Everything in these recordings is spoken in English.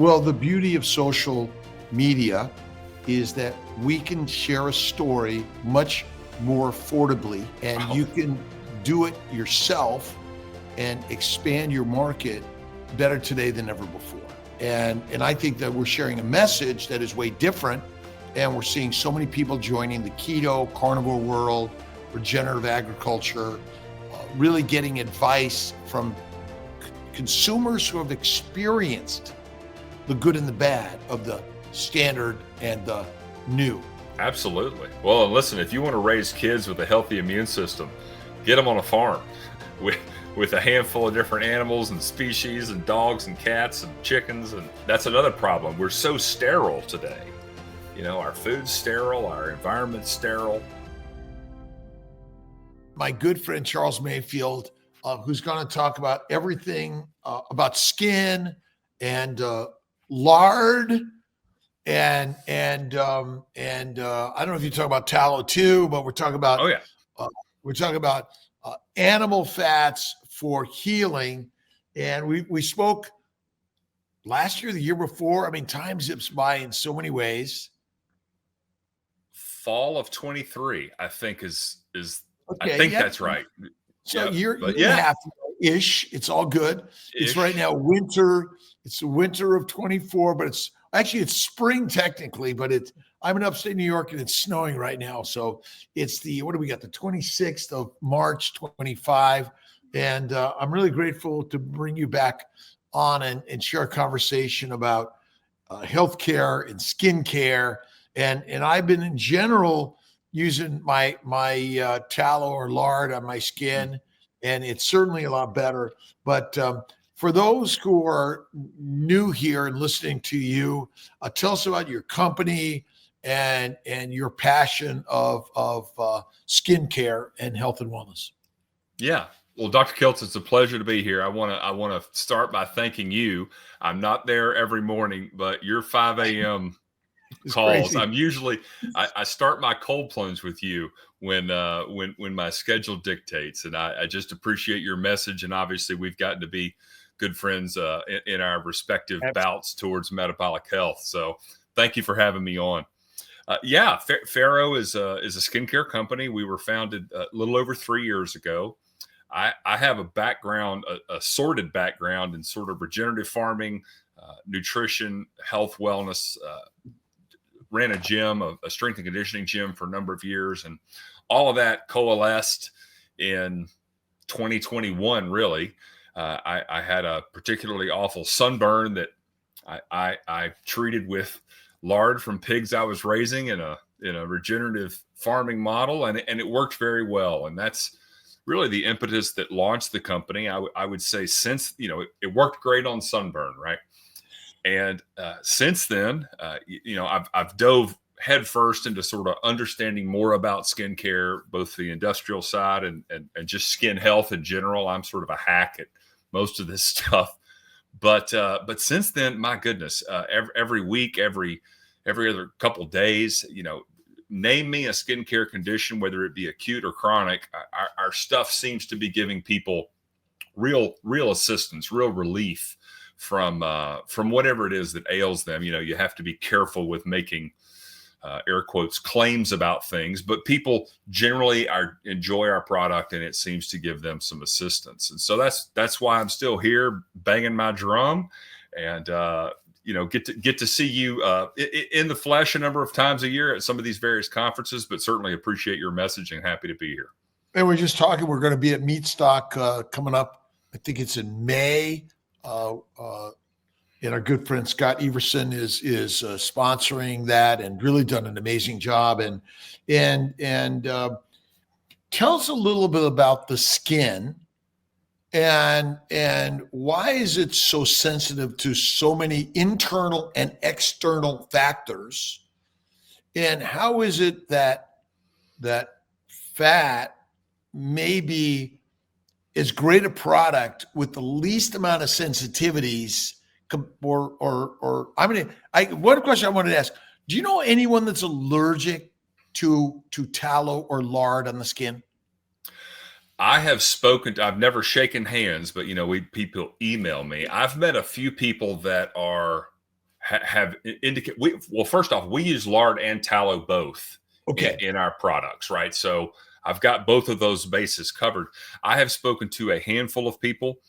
Well, the beauty of social media is that we can share a story much more affordably, and Oh, you can do it yourself and expand your market better today than ever before. And I think that we're sharing a message that is way different, and we're seeing so many people joining the keto, carnivore world, regenerative agriculture, really getting advice from consumers who have experienced the good and the bad of the standard and the new. absolutely. Well, and listen, if you want to raise kids with a healthy immune system, get them on a farm with a handful of different animals and species and dogs and cats and chickens. And that's another problem. We're so sterile today. You know, our food's sterile, our environment's sterile. My good friend Charles Mayfield, who's going to talk about everything about skin and lard and I don't know if you talk about tallow too, but we're talking about Oh, yeah. animal fats for healing. And we spoke last year, the year before. I mean, time zips by in so many ways. Fall of 23, I think is I Okay, think yeah. that's right. So Yeah, year but and a yeah, half ish. It's all good. It's ish. right now winter. It's the winter of 24, but it's spring technically, but I'm in upstate New York and it's snowing right now. So it's what do we got? The 26th of March, 25. And I'm really grateful to bring you back on and share a conversation about healthcare and skincare. And I've been in general using my tallow or lard on my skin, and it's certainly a lot better. But for those who are new here and listening to you, tell us about your company and your passion of skincare and health and wellness. Yeah. Well, Dr. Kiltz, it's a pleasure to be here. I want to start by thanking you. I'm not there every morning, but your 5 a.m. It's calls. crazy. I'm usually I start my cold plunge with you when my schedule dictates, and I just appreciate your message. And obviously, we've gotten to be good friends in our respective bouts towards metabolic health. So, thank you for having me on. Farrow is a skincare company. We were founded a little over 3 years ago. I have a background, a sorted background in sort of regenerative farming, nutrition, health, wellness. Ran a gym, a strength and conditioning gym for a number of years, and all of that coalesced in 2021. Really, I had a particularly awful sunburn that I treated with lard from pigs I was raising in a regenerative farming model, and it worked very well. And that's really the impetus that launched the company. I would say since it worked great on sunburn, right? And since then, I've dove headfirst into sort of understanding more about skincare, both the industrial side and just skin health in general. I'm sort of a hack at most of this stuff, but since then, my goodness, every week, every other couple of days, name me a skincare condition, whether it be acute or chronic. Our stuff seems to be giving people real assistance, real relief from whatever it is that ails them. You have to be careful with making air quotes claims about things, but people generally enjoy our product, and it seems to give them some assistance. And so that's why I'm still here banging my drum, and get to see you in the flesh a number of times a year at some of these various conferences, but certainly appreciate your message and happy to be here. And we're just talking, we're going to be at Meatstock coming up. I think it's in May. And our good friend Scott Everson is sponsoring that and really done an amazing job. And tell us a little bit about the skin and why is it so sensitive to so many internal and external factors, and how is it that fat may be as great a product with the least amount of sensitivities, or one question I wanted to ask: do you know anyone that's allergic to tallow or lard on the skin? I've never shaken hands, but people email me. I've met a few people that are have indicated. Well, first off, we use lard and tallow both Okay. in our products, right? So I've got both of those bases covered. I have spoken to a handful of people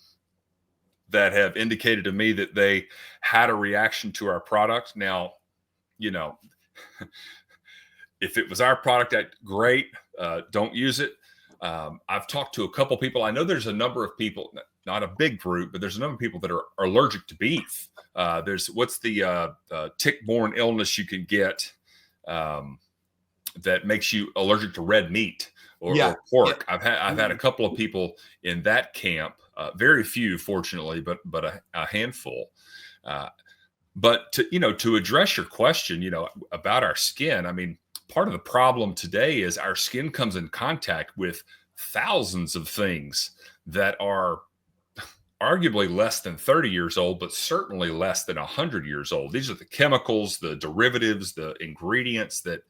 that have indicated to me that they had a reaction to our product. Now, you know, if it was our product, that great. Don't use it. I've talked to a couple people. I know there's a number of people, not a big group, but there's a number of people that are allergic to beef. There's what's the tick-borne illness you can get that makes you allergic to red meat or pork. Yeah. I've had a couple of people in that camp. Very few, fortunately, but a handful. But to address your question, about our skin, I mean, part of the problem today is our skin comes in contact with thousands of things that are arguably less than 30 years old, but certainly less than 100 years old. These are the chemicals, the derivatives, the ingredients that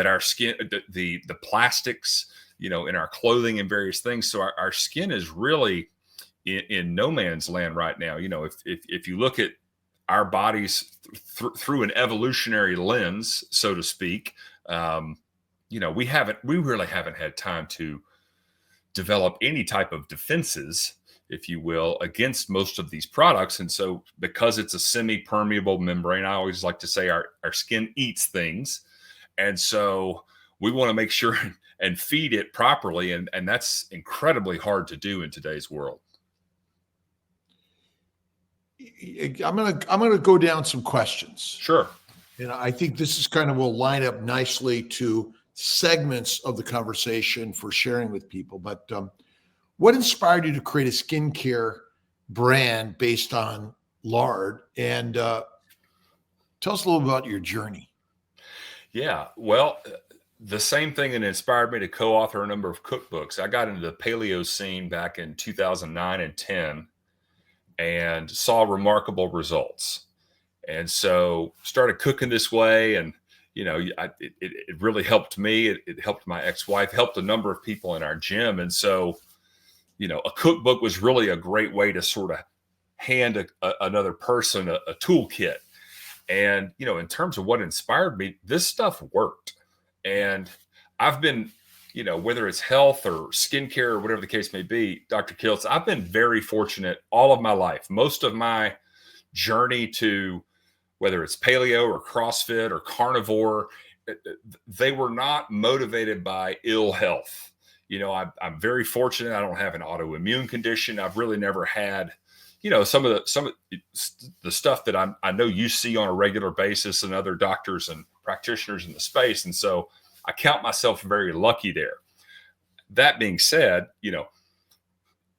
our skin, the plastics, in our clothing and various things. So our skin is really in no man's land right now. If you look at our bodies through an evolutionary lens, so to speak, we really haven't had time to develop any type of defenses, if you will, against most of these products. And so because it's a semi-permeable membrane, I always like to say our skin eats things. And so we want to make sure and feed it properly. And that's incredibly hard to do in today's world. I'm gonna go down some questions. Sure. And I think this is kind of will line up nicely to segments of the conversation for sharing with people. But what inspired you to create a skincare brand based on lard? And tell us a little about your journey. Yeah, well, the same thing that inspired me to co-author a number of cookbooks. I got into the paleo scene back in 2009 and 10 and saw remarkable results. And so started cooking this way. And, it really helped me. It helped my ex-wife, helped a number of people in our gym. And so, a cookbook was really a great way to sort of hand another person a toolkit. And, in terms of what inspired me, this stuff worked. And I've been, whether it's health or skincare or whatever the case may be, Dr. Kiltz, I've been very fortunate all of my life. Most of my journey to whether it's paleo or CrossFit or carnivore, they were not motivated by ill health. I'm very fortunate. I don't have an autoimmune condition. I've really never had, some of the stuff that I know you see on a regular basis and other doctors and practitioners in the space. And so I count myself very lucky there. That being said,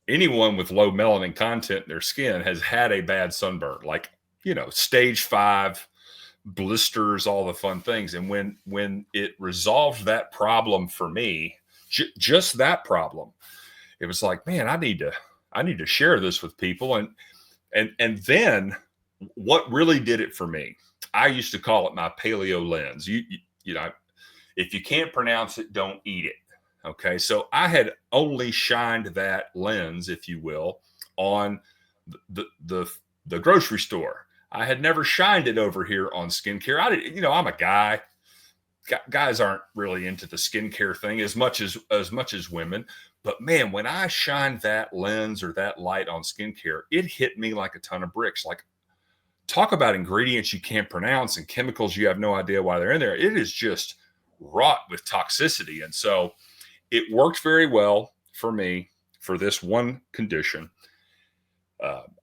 anyone with low melanin content in their skin has had a bad sunburn, like, stage 5 blisters, all the fun things. And when it resolved that problem for me, just that problem, it was like, man, I need to share this with people. And then what really did it for me, I used to call it my paleo lens. If you can't pronounce it, don't eat it. Okay. So I had only shined that lens, if you will, on the grocery store. I had never shined it over here on skincare. I'm a guy. Guys aren't really into the skincare thing as much as women. But man, when I shined that lens or that light on skincare, it hit me like a ton of bricks. Like, talk about ingredients you can't pronounce and chemicals you have no idea why they're in there. It is just wrought with toxicity. And so it worked very well for me for this one condition.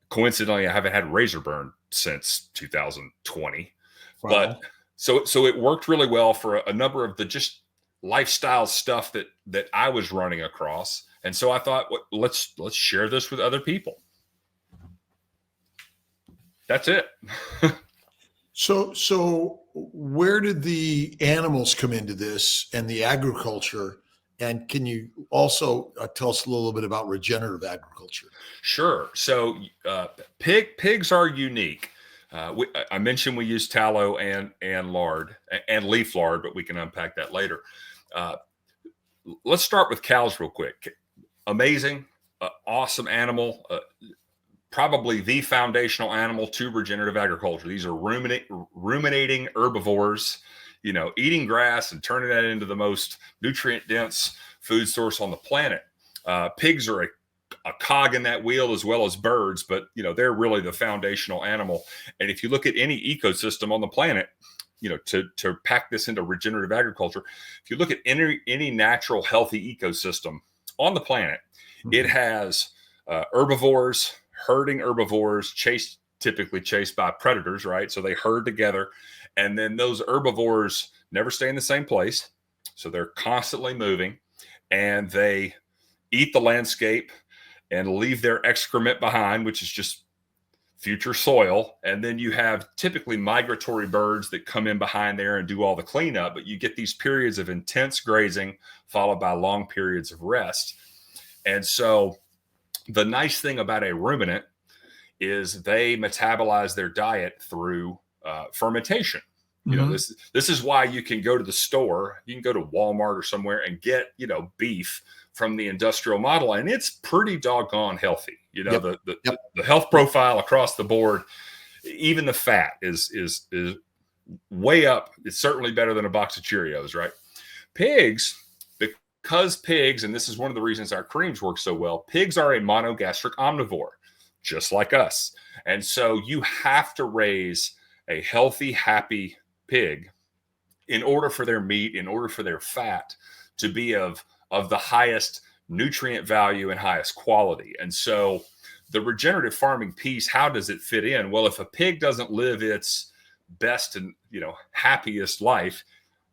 Coincidentally, I haven't had razor burn since 2020. Wow. But so it worked really well for a number of the just lifestyle stuff that I was running across. And so I thought, let's share this with other people. That's it. So where did the animals come into this and the agriculture? And can you also tell us a little bit about regenerative agriculture? Sure. So pigs are unique. I mentioned we use tallow and lard and leaf lard, but we can unpack that later. Let's start with cows real quick. Amazing, awesome animal. probably the foundational animal to regenerative agriculture. These are ruminating herbivores, eating grass and turning that into the most nutrient dense food source on the planet. Pigs are a cog in that wheel, as well as birds, but they're really the foundational animal. And if you look at any ecosystem on the planet, to pack this into regenerative agriculture, if you look at any natural healthy ecosystem on the planet, it has herbivores, herding herbivores, typically chased by predators, right? So they herd together, and then those herbivores never stay in the same place. So they're constantly moving, and they eat the landscape and leave their excrement behind, which is just future soil. And then you have typically migratory birds that come in behind there and do all the cleanup, but you get these periods of intense grazing followed by long periods of rest. And so the nice thing about a ruminant is they metabolize their diet through fermentation. This is why you can go to the store, you can go to Walmart or somewhere and get, beef from the industrial model, and it's pretty doggone healthy. The health profile across the board, even the fat is way up. It's certainly better than a box of Cheerios, right? Pigs, because pigs, and this is one of the reasons our creams work so well, pigs are a monogastric omnivore, just like us. And so you have to raise a healthy, happy pig in order for their meat, in order for their fat to be of the highest nutrient value and highest quality. And so the regenerative farming piece, how does it fit in? Well, if a pig doesn't live its best and happiest life,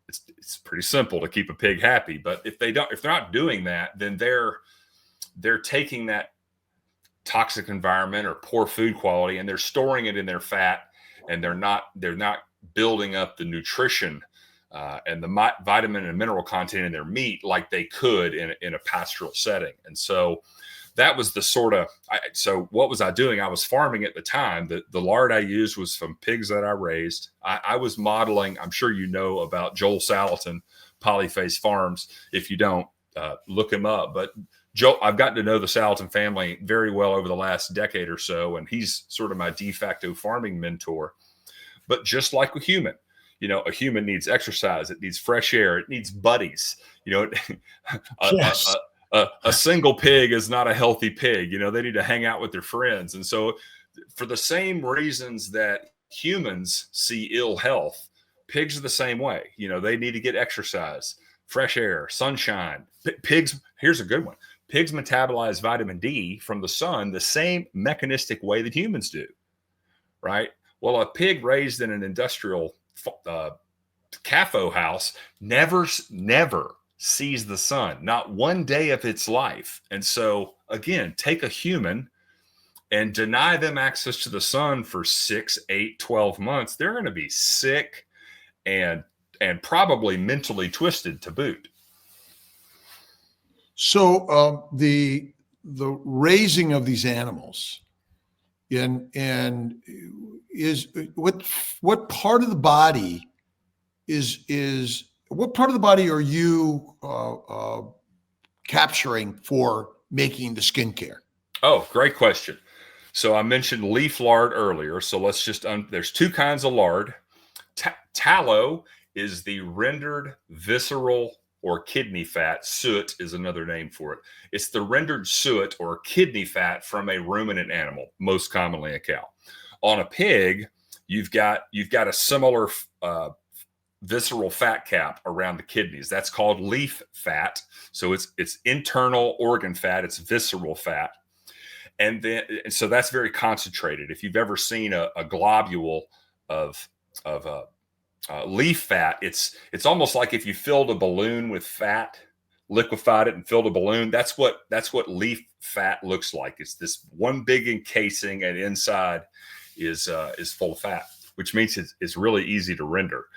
it's pretty simple to keep a pig happy. But if they're not doing that, then they're taking that toxic environment or poor food quality and they're storing it in their fat, and they're not building up the nutrition and the vitamin and mineral content in their meat like they could in a pastoral setting. And so that was the so what was I doing? I was farming at the time. The lard I used was from pigs that I raised. I was modeling, I'm sure you know about Joel Salatin, Polyface Farms. If you don't, look him up. But Joel, I've gotten to know the Salatin family very well over the last decade or so, and he's sort of my de facto farming mentor. But just like a human, a human needs exercise, it needs fresh air, it needs buddies. Yes. A single pig is not a healthy pig. They need to hang out with their friends. And so for the same reasons that humans see ill health, pigs are the same way. They need to get exercise, fresh air, sunshine. Pigs, here's a good one. Pigs metabolize vitamin D from the sun the same mechanistic way that humans do, right? Well, a pig raised in an industrial CAFO house never sees the sun, not one day of its life. And so again, take a human and deny them access to the sun for 6, 8, 12 months. They're going to be sick and probably mentally twisted to boot. So the raising of these animals and is what part of the body is what part of the body are you capturing for making the skincare? Oh, great question. So I mentioned leaf lard earlier. So let's just, there's two kinds of lard. Tallow is the rendered visceral or kidney fat. Suet is another name for it. It's the rendered suet or kidney fat from a ruminant animal, most commonly a cow. On a pig, you've got a similar visceral fat cap around the kidneys. That's called leaf fat. So it's internal organ fat. It's visceral fat. And so that's very concentrated. If you've ever seen a globule of leaf fat, it's almost like if you filled a balloon with fat, liquefied it and filled a balloon. That's what leaf fat looks like. It's this one big encasing, and inside is full of fat, which means it's really easy to render.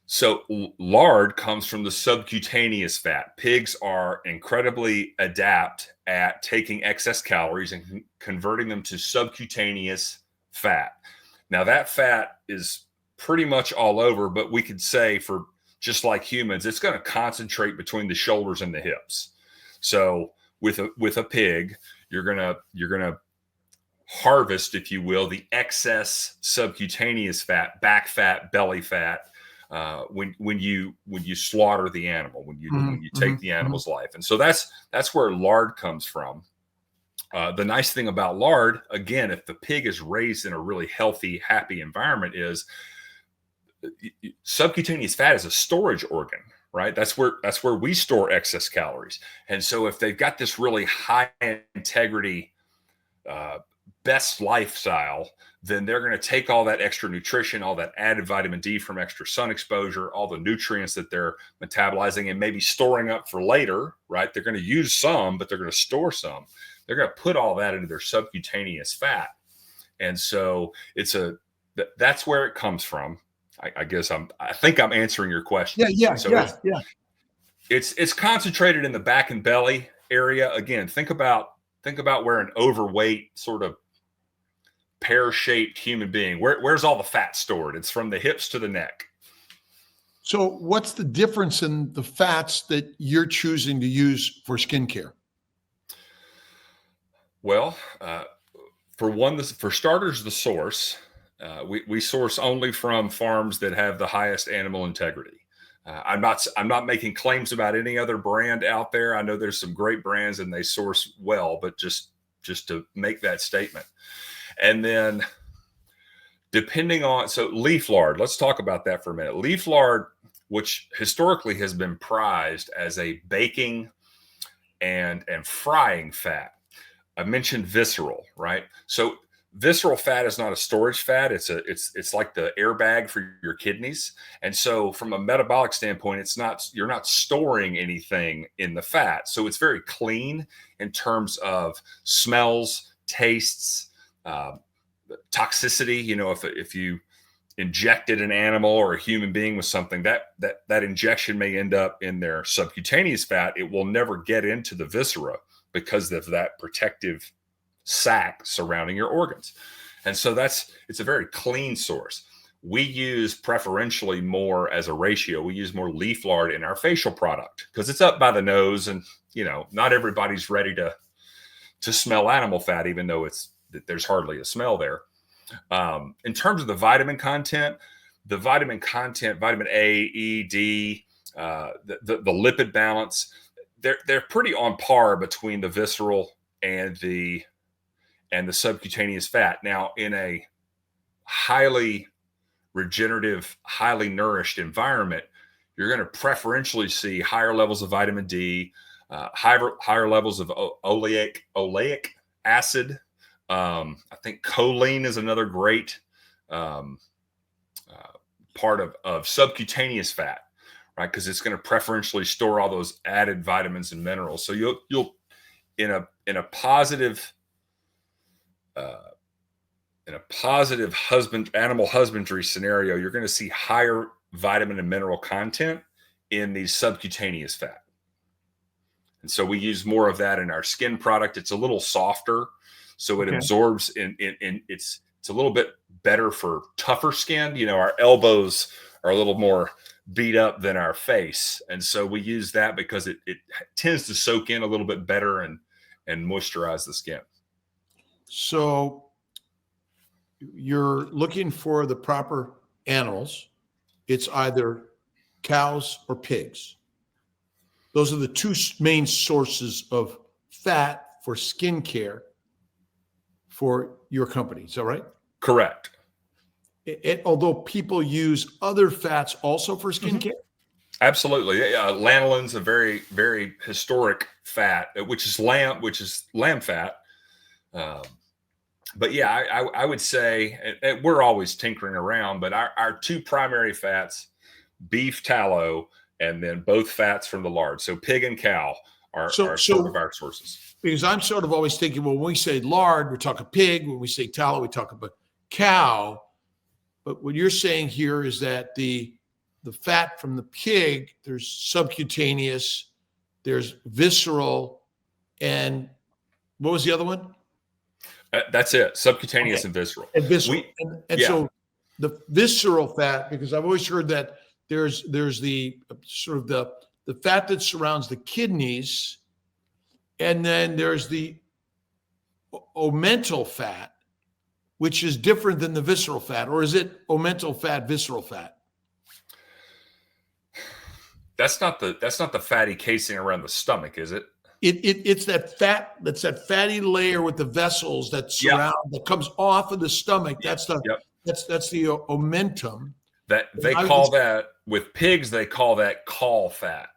So lard comes from the subcutaneous fat. Pigs are incredibly adept at taking excess calories and converting them to subcutaneous fat. Now that fat is pretty much all over, but we could say, for just like humans, it's going to concentrate between the shoulders and the hips. So with a pig, you're gonna harvest, if you will, the excess subcutaneous fat, back fat, belly fat, when you slaughter the animal, when you take the animal's life. And so that's where lard comes from. The nice thing about lard, again, if the pig is raised in a really healthy, happy environment, is subcutaneous fat is a storage organ, right? That's where we store excess calories. And so if they've got this really high integrity, best lifestyle, then they're going to take all that extra nutrition, all that added vitamin D from extra sun exposure, all the nutrients that they're metabolizing and maybe storing up for later, right? They're going to use some, but they're going to store some. They're going to put all that into their subcutaneous fat. And so that's where it comes from. I guess I think I'm answering your question. Yeah. It's concentrated in the back and belly area. Again, think about where an overweight sort of pear-shaped human being, where's all the fat stored? It's from the hips to the neck. So what's the difference in the fats that you're choosing to use for skincare? Well, for starters, the source. We source only from farms that have the highest animal integrity. I'm not making claims about any other brand out there. I know there's some great brands and they source well, but just to make that statement. And then so leaf lard, let's talk about that for a minute. Leaf lard, which historically has been prized as a baking and frying fat. I mentioned visceral, right? So visceral fat is not a storage fat. It's like the airbag for your kidneys. And so from a metabolic standpoint, you're not storing anything in the fat. So it's very clean in terms of smells, tastes, toxicity. If you injected an animal or a human being with something, that injection may end up in their subcutaneous fat. It will never get into the viscera because of that protective sac surrounding your organs. And so it's a very clean source. We use preferentially more as a ratio. We use more leaf lard in our facial product because it's up by the nose, and not everybody's ready to smell animal fat, even though there's hardly a smell there. In terms of the vitamin content, vitamin A, E, D, the lipid balance, they're pretty on par between the visceral and the subcutaneous fat. Now, in a highly regenerative, highly nourished environment, you're going to preferentially see higher levels of vitamin D, higher levels of oleic acid. I think choline is another great part of subcutaneous fat, right? Because it's going to preferentially store all those added vitamins and minerals. So you'll in a positive animal husbandry scenario, you're going to see higher vitamin and mineral content in the subcutaneous fat. And so we use more of that in our skin product. It's a little softer, so it absorbs in it's a little bit better for tougher skin. Our elbows are a little more beat up than our face. And so we use that because it tends to soak in a little bit better and moisturize the skin. So you're looking for the proper animals. It's either cows or pigs. Those are the two main sources of fat for skincare for your company. Is that right? Correct. Although people use other fats also for skincare? Absolutely. Lanolin's a very, very historic fat, which is lamb fat. But yeah, I would say, and we're always tinkering around, but our two primary fats, beef tallow, and then both fats from the lard. So pig and cow are sort of our sources. Because I'm sort of always thinking, well, when we say lard, we're talking pig. When we say tallow, we talk about cow. But what you're saying here is that the fat from the pig, there's subcutaneous, there's visceral, and what was the other one? That's it. Subcutaneous and visceral. And visceral. So the visceral fat, because I've always heard that there's the sort of the fat that surrounds the kidneys, and then there's the omental fat, which is different than the visceral fat, or is it omental fat, visceral fat? That's not the fatty casing around the stomach, is it? It's that fat, that's that fatty layer with the vessels that Yeah. surround, that comes off of the stomach. Yep. That's the omentum. That they call that, with pigs, they call that caul fat.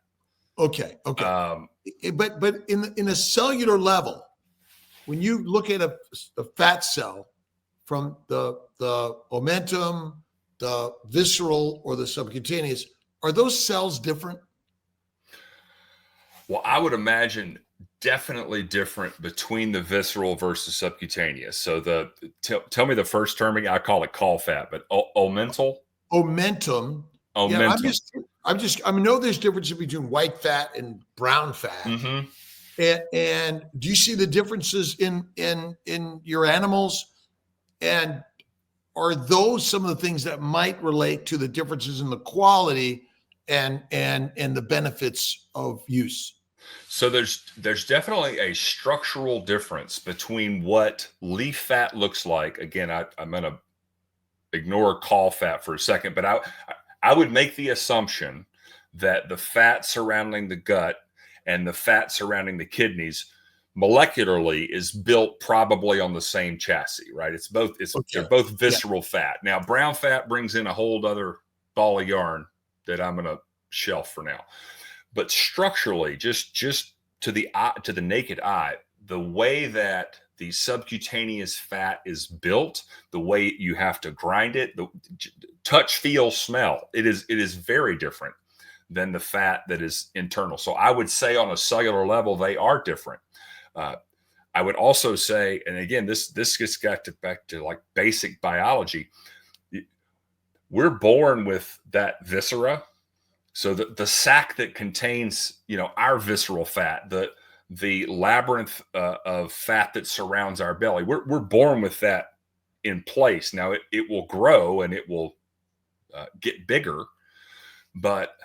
Okay. But in a cellular level, when you look at a fat cell from the omentum, the visceral, or the subcutaneous, are those cells different? Well, I would imagine definitely different between the visceral versus subcutaneous. So tell me the first terming. I call it caul fat, but omental. Omentum. Yeah, I know there's differences between white fat and brown fat. Mm-hmm. And do you see the differences in your animals? And are those some of the things that might relate to the differences in the quality and the benefits of use? So there's definitely a structural difference between what leaf fat looks like. Again, I'm going to ignore caul fat for a second, but I would make the assumption that the fat surrounding the gut and the fat surrounding the kidneys molecularly is built probably on the same chassis, right? They're both visceral fat. Now, brown fat brings in a whole other ball of yarn that I'm going to shelf for now. But structurally, just to the eye, to the naked eye, the way that the subcutaneous fat is built, the way you have to grind it, the touch, feel, smell, it is very different than the fat that is internal. So I would say on a cellular level, they are different. I would also say, and again, this gets back to like basic biology. We're born with that viscera. So the sac that contains, our visceral fat, the labyrinth of fat that surrounds our belly, we're born with that in place. Now it will grow and it will get bigger, but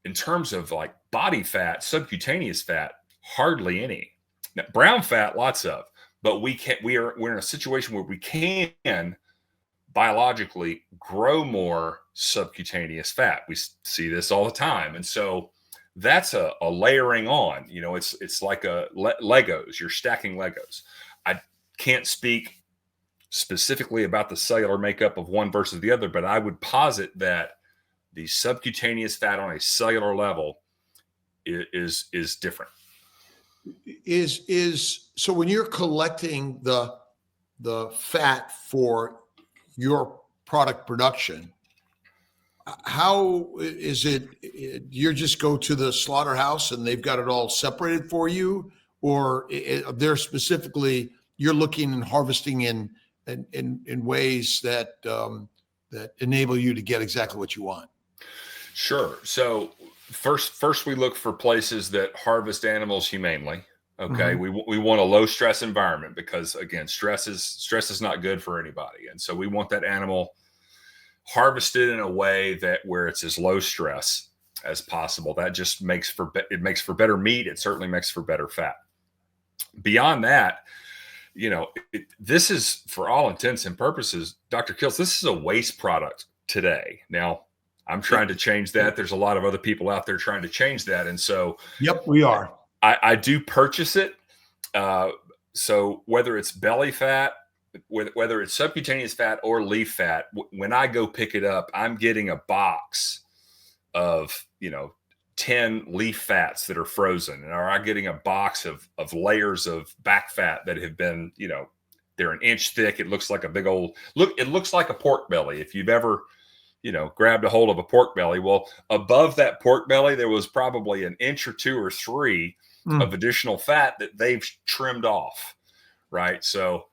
in terms of like body fat, subcutaneous fat, hardly any. Now, brown fat, lots of, but we're in a situation where we can biologically grow more subcutaneous fat. We see this all the time. And so that's a layering on, it's like Legos, you're stacking Legos. I can't speak specifically about the cellular makeup of one versus the other, but I would posit that the subcutaneous fat on a cellular level is different. So when you're collecting the fat for your product production, how is it? You just go to the slaughterhouse and they've got it all separated for you, or they're specifically you're looking and harvesting in ways that enable you to get exactly what you want? Sure. So first we look for places that harvest animals humanely. Okay. Mm-hmm. We want a low stress environment because again, stress is not good for anybody. And so we want that animal harvested in a way where it's as low stress as possible. That just makes for better meat. It certainly makes for better fat. Beyond that, this is, for all intents and purposes, Dr. Kiltz, this is a waste product today. Now, I'm trying to change that. There's a lot of other people out there trying to change that. And so, yep, we are. I do purchase it. So whether it's belly fat, whether it's subcutaneous fat or leaf fat, when I go pick it up, I'm getting a box of, 10 leaf fats that are frozen, or I'm getting a box of layers of back fat that have been, they're an inch thick. It looks like a big old it looks like a pork belly. If you've ever, grabbed a hold of a pork belly, well, above that pork belly, there was probably an inch or two or three of additional fat that they've trimmed off. Right. So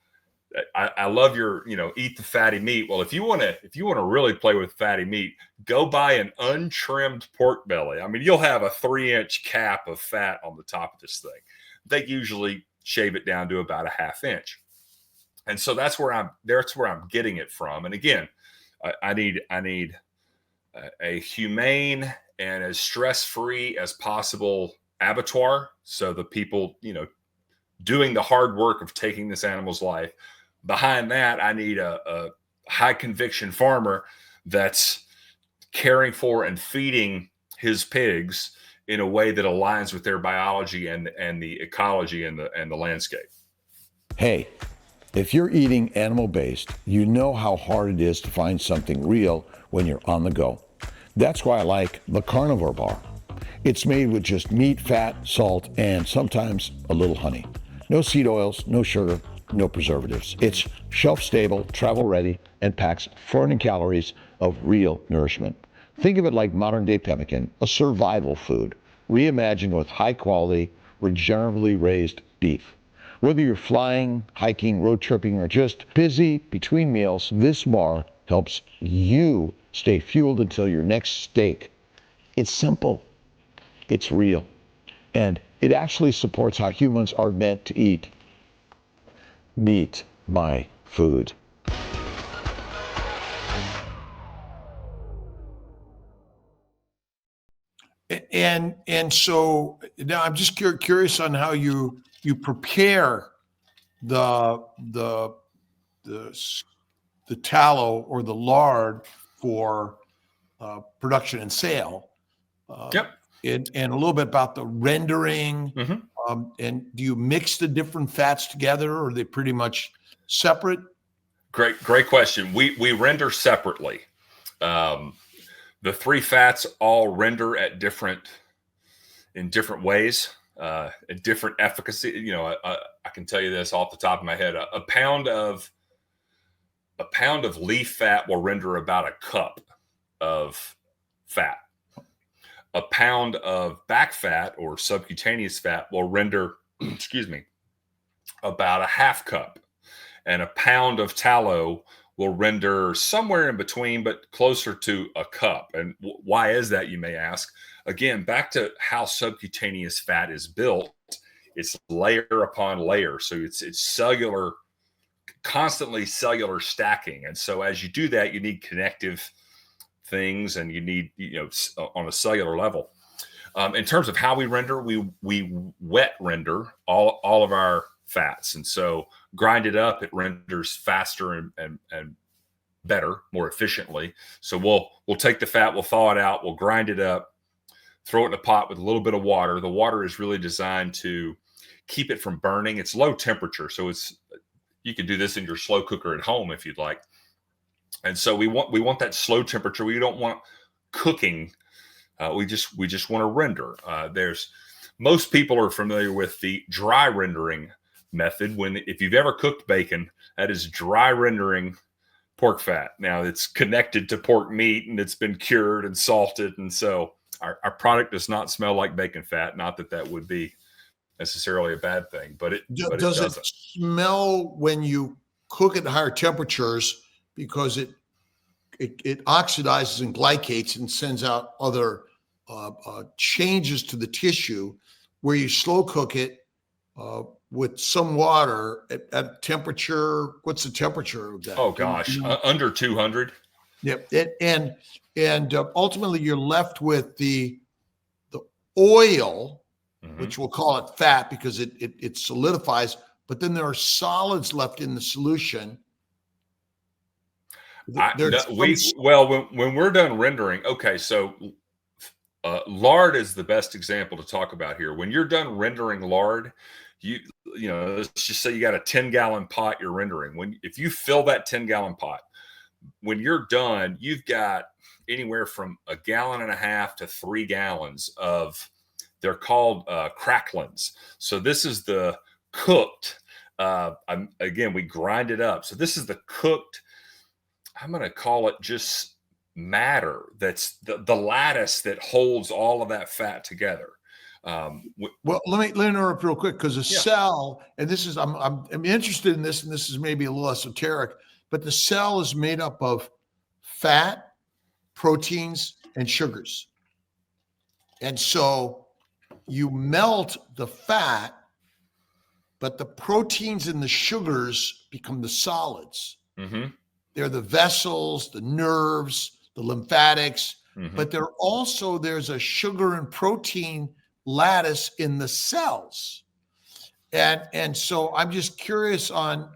I love your, eat the fatty meat. Well, if you want to really play with fatty meat, go buy an untrimmed pork belly. I mean, you'll have a 3-inch cap of fat on the top of this thing. They usually shave it down to about a 1/2 inch. And so that's where I'm getting it from. And again, I need a humane and as stress-free as possible abattoir. So the people, doing the hard work of taking this animal's life. Behind that, I need a high conviction farmer that's caring for and feeding his pigs in a way that aligns with their biology and the ecology and the landscape. Hey, if you're eating animal-based, you know how hard it is to find something real when you're on the go. That's why I like the carnivore bar. It's made with just meat, fat, salt, and sometimes a little honey. No seed oils, no sugar, no preservatives. It's shelf-stable, travel-ready, and packs 400 calories of real nourishment. Think of it like modern-day pemmican, a survival food, reimagined with high-quality, regeneratively raised beef. Whether you're flying, hiking, road tripping, or just busy between meals, this bar helps you stay fueled until your next steak. It's simple, it's real, and it actually supports how humans are meant to eat. Meat, my food. And so now I'm just curious on how you prepare the tallow or the lard for production and sale. Yep. And a little bit about the rendering. And do you mix the different fats together, or are they pretty much separate? Great question. We render separately. The three fats all render in different ways, at different efficacy. You know, I can tell you this off the top of my head: a pound of leaf fat will render about a cup of fat. A pound of back fat or subcutaneous fat will render, about a half cup, and a pound of tallow will render somewhere in between, but closer to a cup. And why is that, you may ask? Again, back to how subcutaneous fat is built. It's layer upon layer. So it's cellular, constantly cellular stacking. And so as you do that, you need connective things, and you need, on a cellular level. In terms of how we render, we wet render all of our fats. And so grind it up, it renders faster and better, more efficiently. So we'll take the fat, we'll thaw it out, we'll grind it up, throw it in a pot with a little bit of water. The water is really designed to keep it from burning. It's low temperature. So you can do this in your slow cooker at home if you'd like. And so we want that slow temperature. We don't want cooking. We just want to render. Most people are familiar with the dry rendering method. If you've ever cooked bacon, that is dry rendering pork fat. Now it's connected to pork meat and it's been cured and salted. And so our product does not smell like bacon fat. Not that would be necessarily a bad thing, but it doesn't. It smell when you cook at higher temperatures, because it oxidizes and glycates and sends out other changes to the tissue, where you slow cook it with some water at temperature. What's the temperature of that? Oh gosh, under 200. Yep. And ultimately you're left with the oil, which we'll call it fat because it solidifies, but then there are solids left in the solution. When we're done rendering, okay, so lard is the best example to talk about here. When you're done rendering lard, let's just say you got a 10-gallon pot you're rendering. If you fill that 10-gallon pot, when you're done, you've got anywhere from 1.5 gallons to 3 gallons of, they're called cracklins. So this is the cooked, again, we grind it up. So this is the cooked, I'm going to call it just matter. That's the lattice that holds all of that fat together. Well, let me interrupt real quick, because a cell, and this is, I'm interested in this, and this is maybe a little esoteric, but the cell is made up of fat, proteins, and sugars. And so you melt the fat, but the proteins and the sugars become the solids. They're the vessels, the nerves, the lymphatics, but there's a sugar and protein lattice in the cells. And so I'm just curious on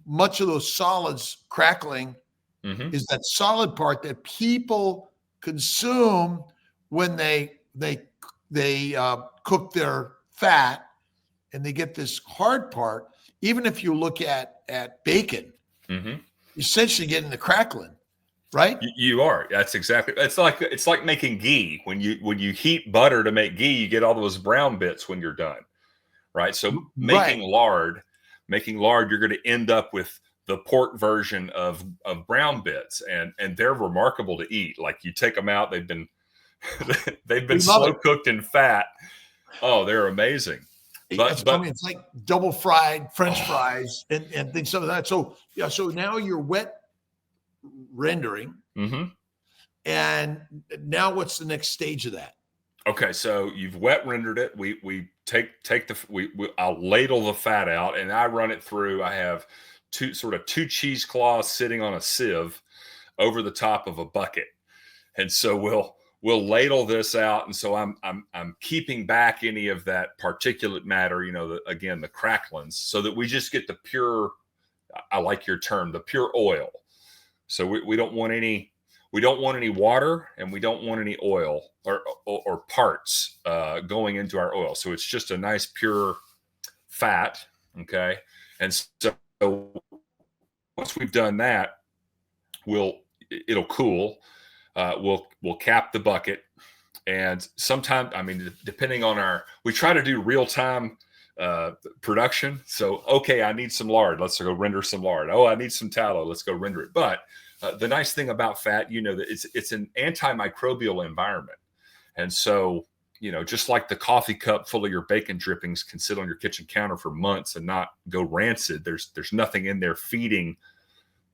much of those solids crackling is that solid part that people consume when they cook their fat, and they get this hard part. Even if you look at bacon, you're essentially getting the crackling, right? You are. That's exactly. It's like making ghee. When you heat butter to make ghee, you get all those brown bits when you're done, right? So making lard, you're going to end up with the pork version of brown bits, and they're remarkable to eat. Like, you take them out, they've been slow cooked in fat. Oh, they're amazing. But I mean, it's like double fried French fries and things like that. So yeah, so now you're wet rendering, and now what's the next stage of that? Okay, so you've wet rendered it. We I'll ladle the fat out, and I run it through. I have two cheesecloths sitting on a sieve over the top of a bucket, and so we'll ladle this out. And so I'm keeping back any of that particulate matter, the cracklings, so that we just get the pure, I like your term, the pure oil. So we don't want any water, and we don't want any oil or parts going into our oil. So it's just a nice pure fat. Okay. And so once we've done that, it'll cool. We'll cap the bucket, and sometimes, depending on we try to do real time production. So, okay, I need some lard. Let's go render some lard. Oh, I need some tallow. Let's go render it. But the nice thing about fat, that it's an antimicrobial environment. And so, just like the coffee cup full of your bacon drippings can sit on your kitchen counter for months and not go rancid, there's nothing in there feeding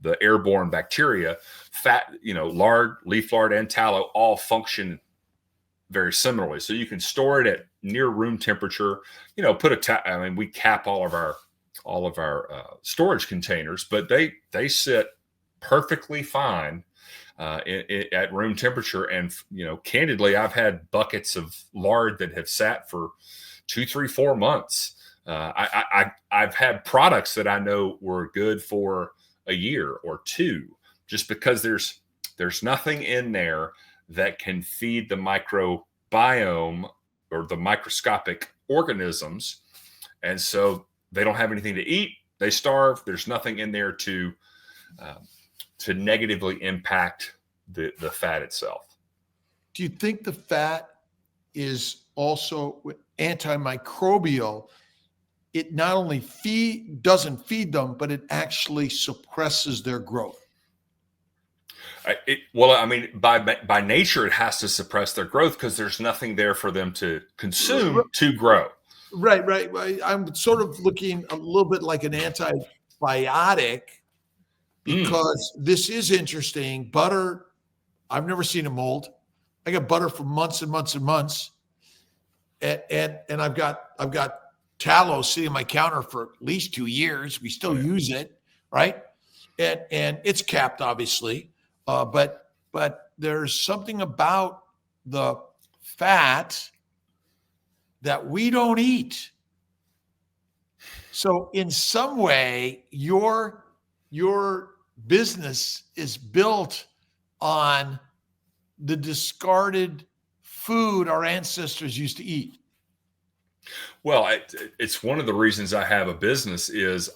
the airborne bacteria. Fat, lard, leaf lard, and tallow all function very similarly. So you can store it at near room temperature. We cap all of our storage containers, but they sit perfectly fine at room temperature. And candidly, I've had buckets of lard that have sat for 2, 3, 4 months. I've had products that I know were good for a year or two, just because there's nothing in there that can feed the microbiome or the microscopic organisms. And so they don't have anything to eat. They starve. There's nothing in there to negatively impact the fat itself. Do you think the fat is also antimicrobial? It not only doesn't feed them, but it actually suppresses their growth. By nature, it has to suppress their growth because there's nothing there for them to consume to grow. Right. I'm sort of looking a little bit like an antibiotic, because this is interesting. Butter, I've never seen a mold. I got butter for months and months and months, and I've got tallow sitting on my counter for at least 2 years. We still use it, right? And it's capped, obviously, but there's something about the fat that we don't eat. So in some way, your business is built on the discarded food our ancestors used to eat. Well, it's one of the reasons I have a business is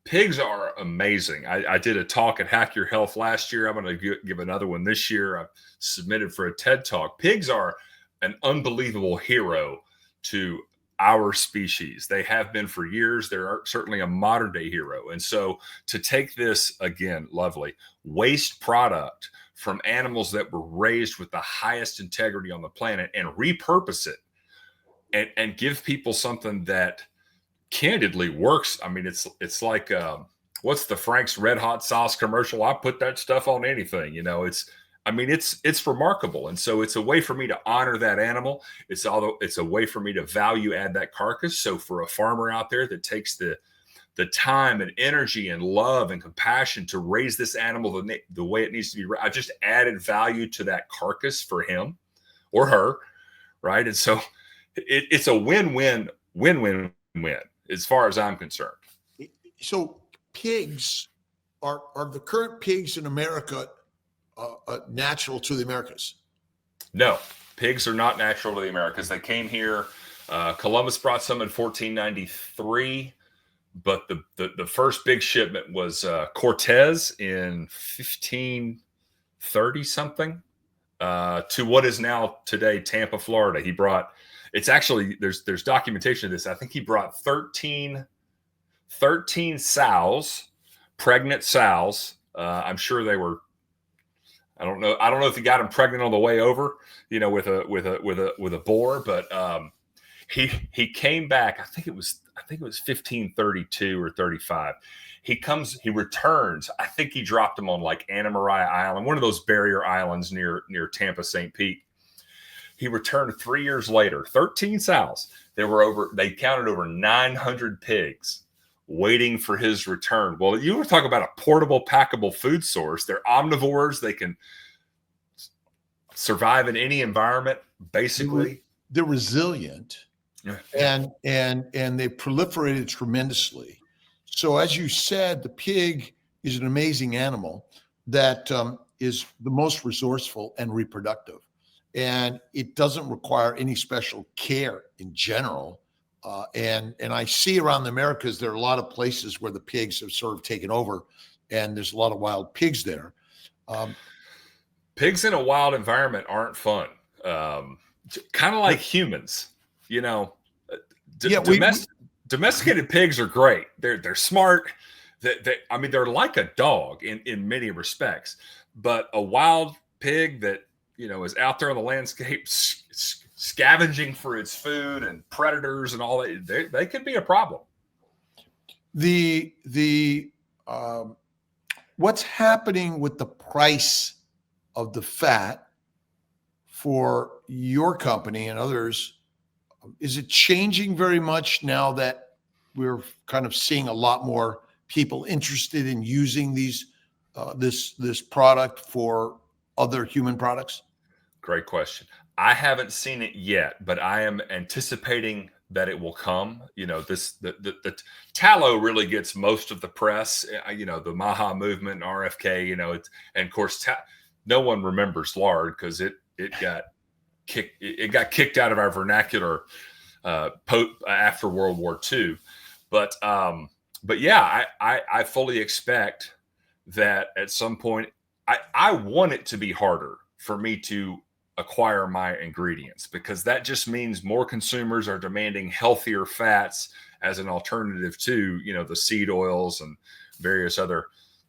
pigs are amazing. I did a talk at Hack Your Health last year. I'm going to give another one this year. I've submitted for a TED Talk. Pigs are an unbelievable hero to our species. They have been for years. They're certainly a modern day hero. And so to take this, again, lovely waste product from animals that were raised with the highest integrity on the planet and repurpose it, and give people something that candidly works. It's like, what's the Frank's Red Hot Sauce commercial? I put that stuff on anything, it's remarkable. And so it's a way for me to honor that animal. It's a way for me to value add that carcass. So for a farmer out there that takes the time and energy and love and compassion to raise this animal the way it needs to be, I just added value to that carcass for him or her. Right. And so it's a win-win win-win-win as far as I'm concerned. So pigs are the current pigs in America natural to the Americas? No, pigs are not natural to the Americas. They came here. Columbus brought some in 1493, but the first big shipment was Cortez in 1530 something to what is now today Tampa, Florida. He brought. It's actually there's documentation of this. I think he brought 13 sows, pregnant sows. I'm sure they were. I don't know if he got them pregnant on the way over, with a boar, but he came back. I think it was 1532 or 35. He returns. I think he dropped them on like Anna Maria Island, one of those barrier islands near Tampa, St. Pete. He returned 3 years later, 13 sows. They counted over 900 pigs waiting for his return. Well, you were talking about a portable, packable food source. They're omnivores. They can survive in any environment, basically. They're resilient, and they proliferated tremendously. So as you said, the pig is an amazing animal that is the most resourceful and reproductive. And it doesn't require any special care in general. And I see around the Americas, there are a lot of places where the pigs have sort of taken over, and there's a lot of wild pigs there. Pigs in a wild environment aren't fun. Kind of like humans, domesticated pigs are great. They're smart. They're like a dog in many respects, but a wild pig that, is out there on the landscape, scavenging for its food and predators and all that, they could be a problem. What's happening with the price of the fat for your company and others? Is it changing very much now that we're kind of seeing a lot more people interested in using this product for other human products? Great question. I haven't seen it yet, but I am anticipating that it will come. The tallow really gets most of the press. The Maha movement, RFK. And of course, no one remembers lard because it got kicked out of our vernacular after World War II. But yeah, I fully expect that at some point, I want it to be harder for me to acquire my ingredients, because that just means more consumers are demanding healthier fats as an alternative to, the seed oils and various other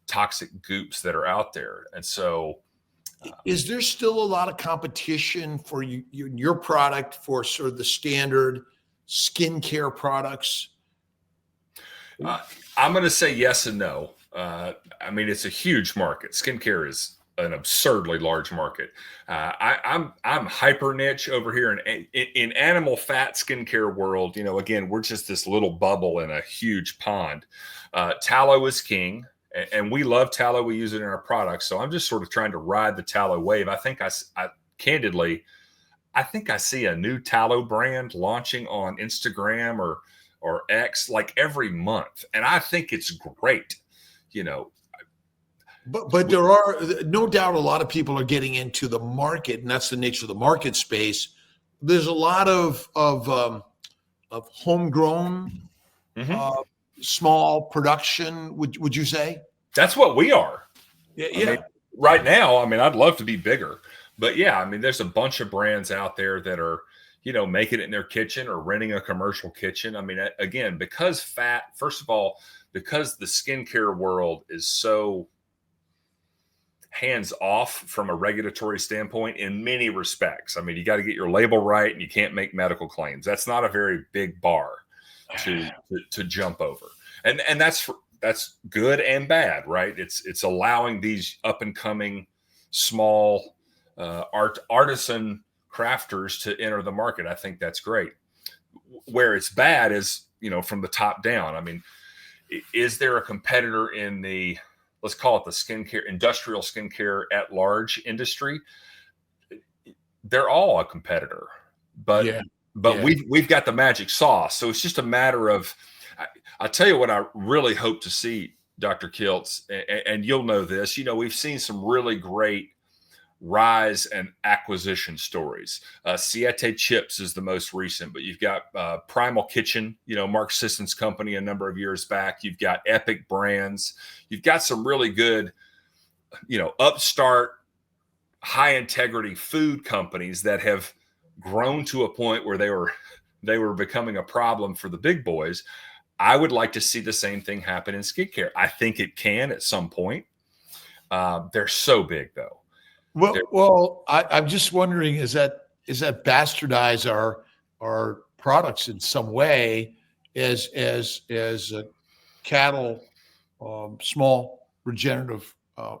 toxic goops that are out there. And so is there still a lot of competition for your product for sort of the standard skincare products? I'm going to say yes and no. It's a huge market. Skincare is an absurdly large market. I'm hyper niche over here in animal fat skincare world. Again, we're just this little bubble in a huge pond. Tallow is king, and we love tallow. We use it in our products. So I'm just sort of trying to ride the tallow wave. I think I candidly see a new tallow brand launching on Instagram or X like every month, and I think it's great. But there are no doubt a lot of people are getting into the market, and that's the nature of the market space. There's a lot of homegrown, small production. Would you say? That's what we are. Yeah. Right now, I'd love to be bigger, but yeah, there's a bunch of brands out there that are, making it in their kitchen or renting a commercial kitchen. Again, because first of all, because the skincare world is so hands off from a regulatory standpoint in many respects. You got to get your label right, and you can't make medical claims. That's not a very big bar to jump over. And that's good and bad, right? It's allowing these up and coming small artisan crafters to enter the market. I think that's great. Where it's bad is, from the top down. Is there a competitor in the, let's call it the skincare, industrial skincare at large industry? They're all a competitor, but but we've got the magic sauce. So it's just a matter of, I'll tell you what I really hope to see, Dr. Kiltz, and you'll know this. We've seen some really great rise and acquisition stories. Siete Chips is the most recent, but you've got Primal Kitchen, Mark Sisson's company a number of years back. You've got Epic Brands. You've got some really good, upstart, high integrity food companies that have grown to a point where they were becoming a problem for the big boys. I would like to see the same thing happen in skincare. I think it can at some point. They're so big though. Well, I'm just wondering, is that bastardize our products in some way as cattle, small regenerative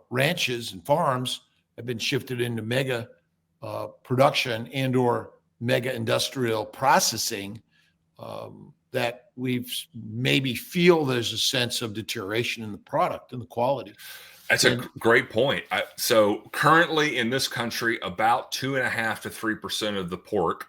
ranches and farms have been shifted into mega production and or mega industrial processing, that we've maybe feel there's a sense of deterioration in the product and the quality. That's a great point. So currently in this country, about 2.5% to 3% of the pork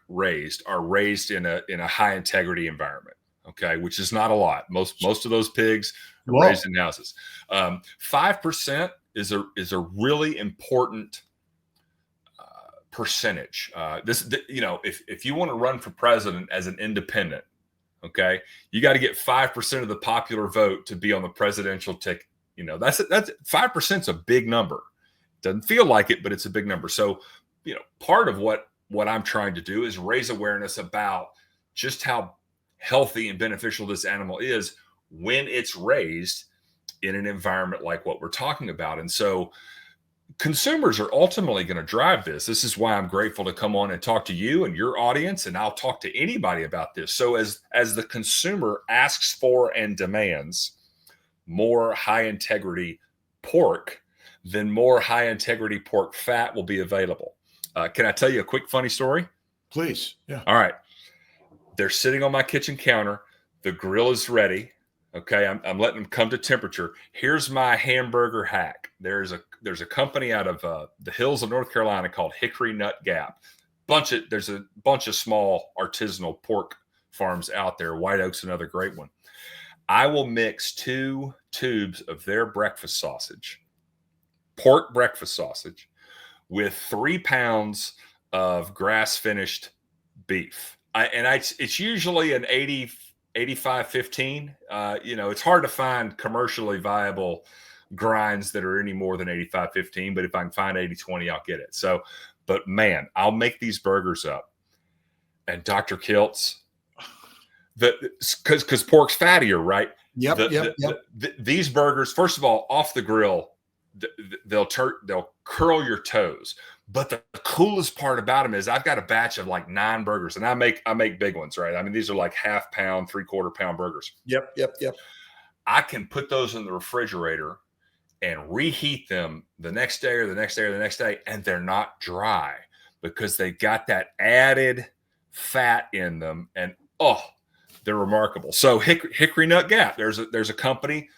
are raised in a high integrity environment. Okay, which is not a lot. Most of those pigs are raised in houses. 5% is a really important percentage. If you want to run for president as an independent, okay, you got to get 5% of the popular vote to be on the presidential ticket. That's 5% is a big number. Doesn't feel like it, but it's a big number. So, part of what I'm trying to do is raise awareness about just how healthy and beneficial this animal is when it's raised in an environment like what we're talking about. And so consumers are ultimately going to drive this. This is why I'm grateful to come on and talk to you and your audience, and I'll talk to anybody about this. So as the consumer asks for and demands more high integrity pork, then more high integrity pork fat will be available. Can I tell you a quick funny story? Please. Yeah. All right. They're sitting on my kitchen counter. The grill is ready. Okay. I'm letting them come to temperature. Here's my hamburger hack. There's a company out of the hills of North Carolina called Hickory Nut Gap. There's a bunch of small artisanal pork farms out there. White Oak's another great one. I will mix 2 tubes of their breakfast sausage, pork breakfast sausage, with 3 pounds of grass-finished beef. It's usually an 85-15. It's hard to find commercially viable grinds that are any more than 85-15, but if I can find 80-20, I'll get it. So, but man, I'll make these burgers up. And Dr. Kiltz, because pork's fattier, right? Yep. These burgers, first of all, off the grill, they'll curl your toes. But the coolest part about them is I've got a batch of like 9 burgers, and I make big ones, right? I mean, these are like half pound, 3/4 pound burgers. Yep. I can put those in the refrigerator and reheat them the next day or the next day or the next day, and they're not dry because they got that added fat in them, and they're remarkable. So Hickory Nut Gap, there's a company.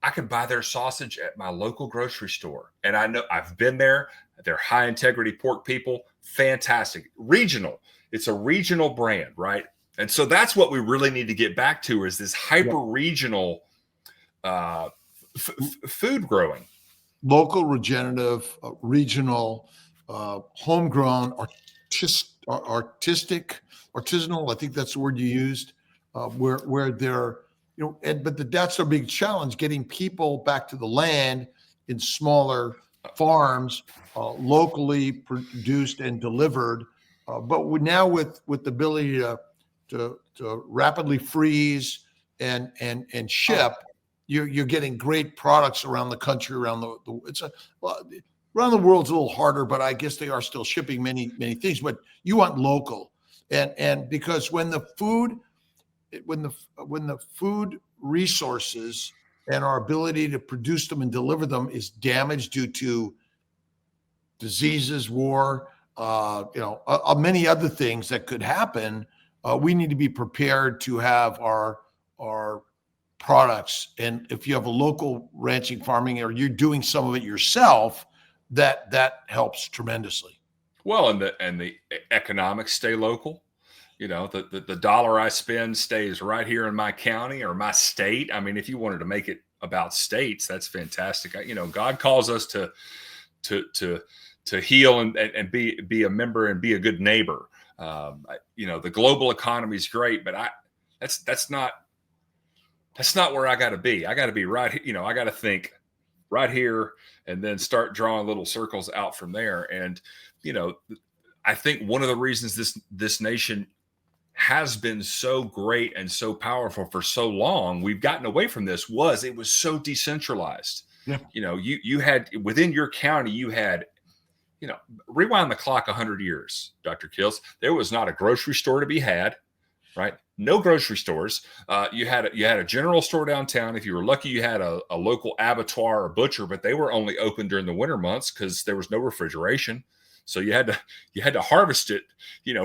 I can buy their sausage at my local grocery store. And I know I've been there. They're high integrity pork people. Fantastic. Regional. It's a regional brand, right? And so that's what we really need to get back to is this hyper regional food growing. Local, regenerative, regional, homegrown, artisanal. I think that's the word you used. Where they're, that's a big challenge, getting people back to the land in smaller farms, locally produced and delivered. But now with the ability to rapidly freeze and ship, you're getting great products around the country, around the around the world's a little harder, but I guess they are still shipping many things. But you want local, and because when the food resources and our ability to produce them and deliver them is damaged due to diseases, war, many other things that could happen, we need to be prepared to have our products. And if you have a local ranching, farming, or you're doing some of it yourself, that helps tremendously. Well, and the economics stay local. the dollar I spend stays right here in my county or my state. I mean, if you wanted to make it about states, that's fantastic. God calls us to heal and be a member and be a good neighbor. The global economy is great, but that's not where I got to be. I got to be right here. I got to think right here and then start drawing little circles out from there. And, I think one of the reasons this nation has been so great and so powerful for so long, we've gotten away from this, it was so decentralized. Yeah. You had within your county, you had, rewind the clock 100 years, Dr. Kiltz, there was not a grocery store to be had, right? No grocery stores. You had a general store downtown. If you were lucky, you had a local abattoir or butcher, but they were only open during the winter months because there was no refrigeration. So you had to harvest it,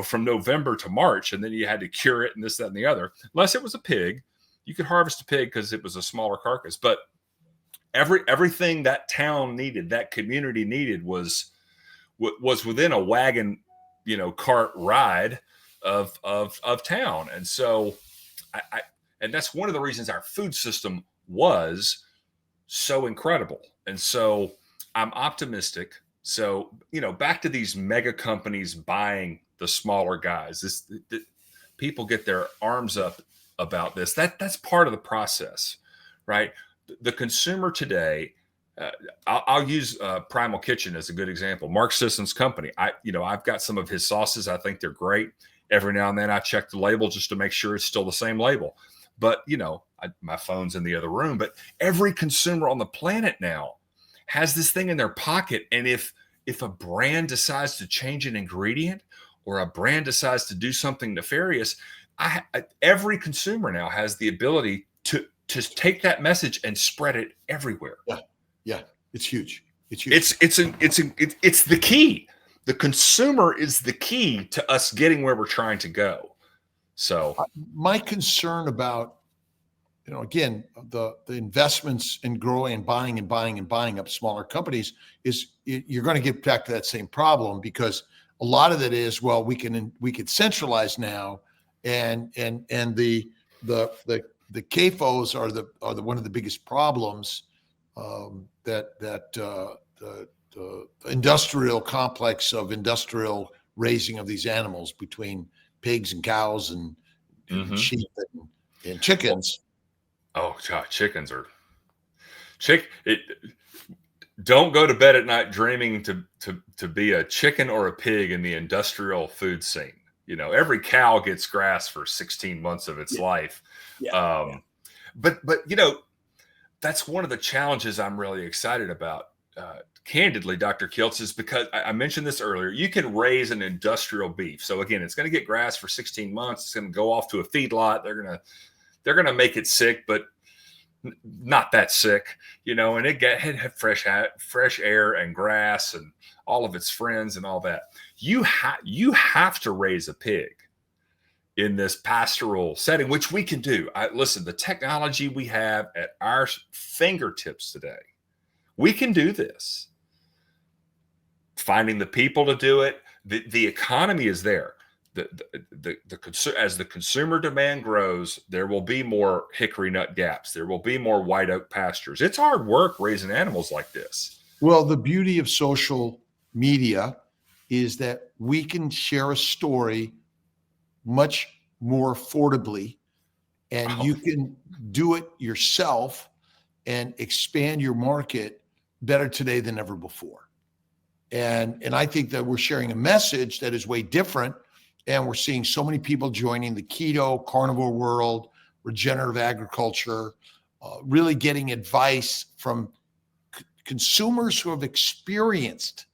from November to March, and then you had to cure it and this, that, and the other. Unless it was a pig, you could harvest a pig because it was a smaller carcass. But everything that town needed, that community needed, was within a wagon, cart ride of town. And so and that's one of the reasons our food system was so incredible. And so I'm optimistic. So, back to these mega companies buying the smaller guys, people get their arms up about this. That's part of the process, right? The consumer today, I'll use Primal Kitchen as a good example. Mark Sisson's company. I've got some of his sauces. I think they're great. Every now and then I check the label just to make sure it's still the same label. But, my phone's in the other room. But every consumer on the planet now has this thing in their pocket. And if a brand decides to change an ingredient or a brand decides to do something nefarious, every consumer now has the ability to take that message and spread it everywhere. Yeah, it's huge. It's huge. It's the key. The consumer is the key to us getting where we're trying to go. So my concern about, again, the investments in growing and buying up smaller companies is you're going to get back to that same problem, because a lot of it is, well, we can centralize now, and the CAFOs are the one of the biggest problems that the industrial complex of industrial raising of these animals between pigs and cows and sheep and chickens. Oh God, chickens are don't go to bed at night dreaming to be a chicken or a pig in the industrial food scene. Every cow gets grass for 16 months of its life. But that's one of the challenges I'm really excited about. Candidly, Dr. Kiltz, is because I mentioned this earlier. You can raise an industrial beef. So again, it's going to get grass for 16 months. It's going to go off to a feedlot. They're going to make it sick, but not that sick, and it had fresh air and grass and all of its friends and all that. You have to raise a pig in this pastoral setting, which we can do. Listen, the technology we have at our fingertips today, we can do this. Finding the people to do it, the economy is there. As the consumer demand grows, there will be more hickory nut gaps. There will be more white oak pastures. It's hard work raising animals like this. Well, the beauty of social media is that we can share a story much more affordably, and you can do it yourself and expand your market better today than ever before. And I think that we're sharing a message that is way different. And we're seeing so many people joining the keto, carnivore world, regenerative agriculture, really getting advice from consumers who have experienced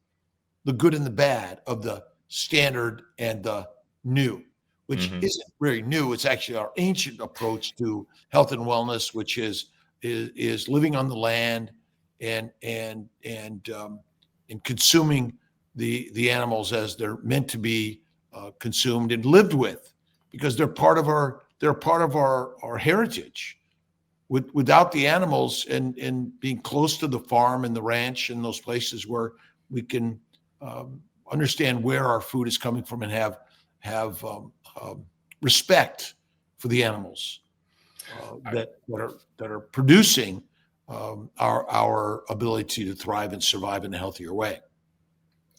the good and the bad of the standard and the new, which isn't very new. It's actually our ancient approach to health and wellness, which is living on the land and consuming the animals as they're meant to be consumed and lived with, because they're part of our heritage. Without the animals and being close to the farm and the ranch and those places where we can understand where our food is coming from and have respect for the animals that are producing our ability to thrive and survive in a healthier way.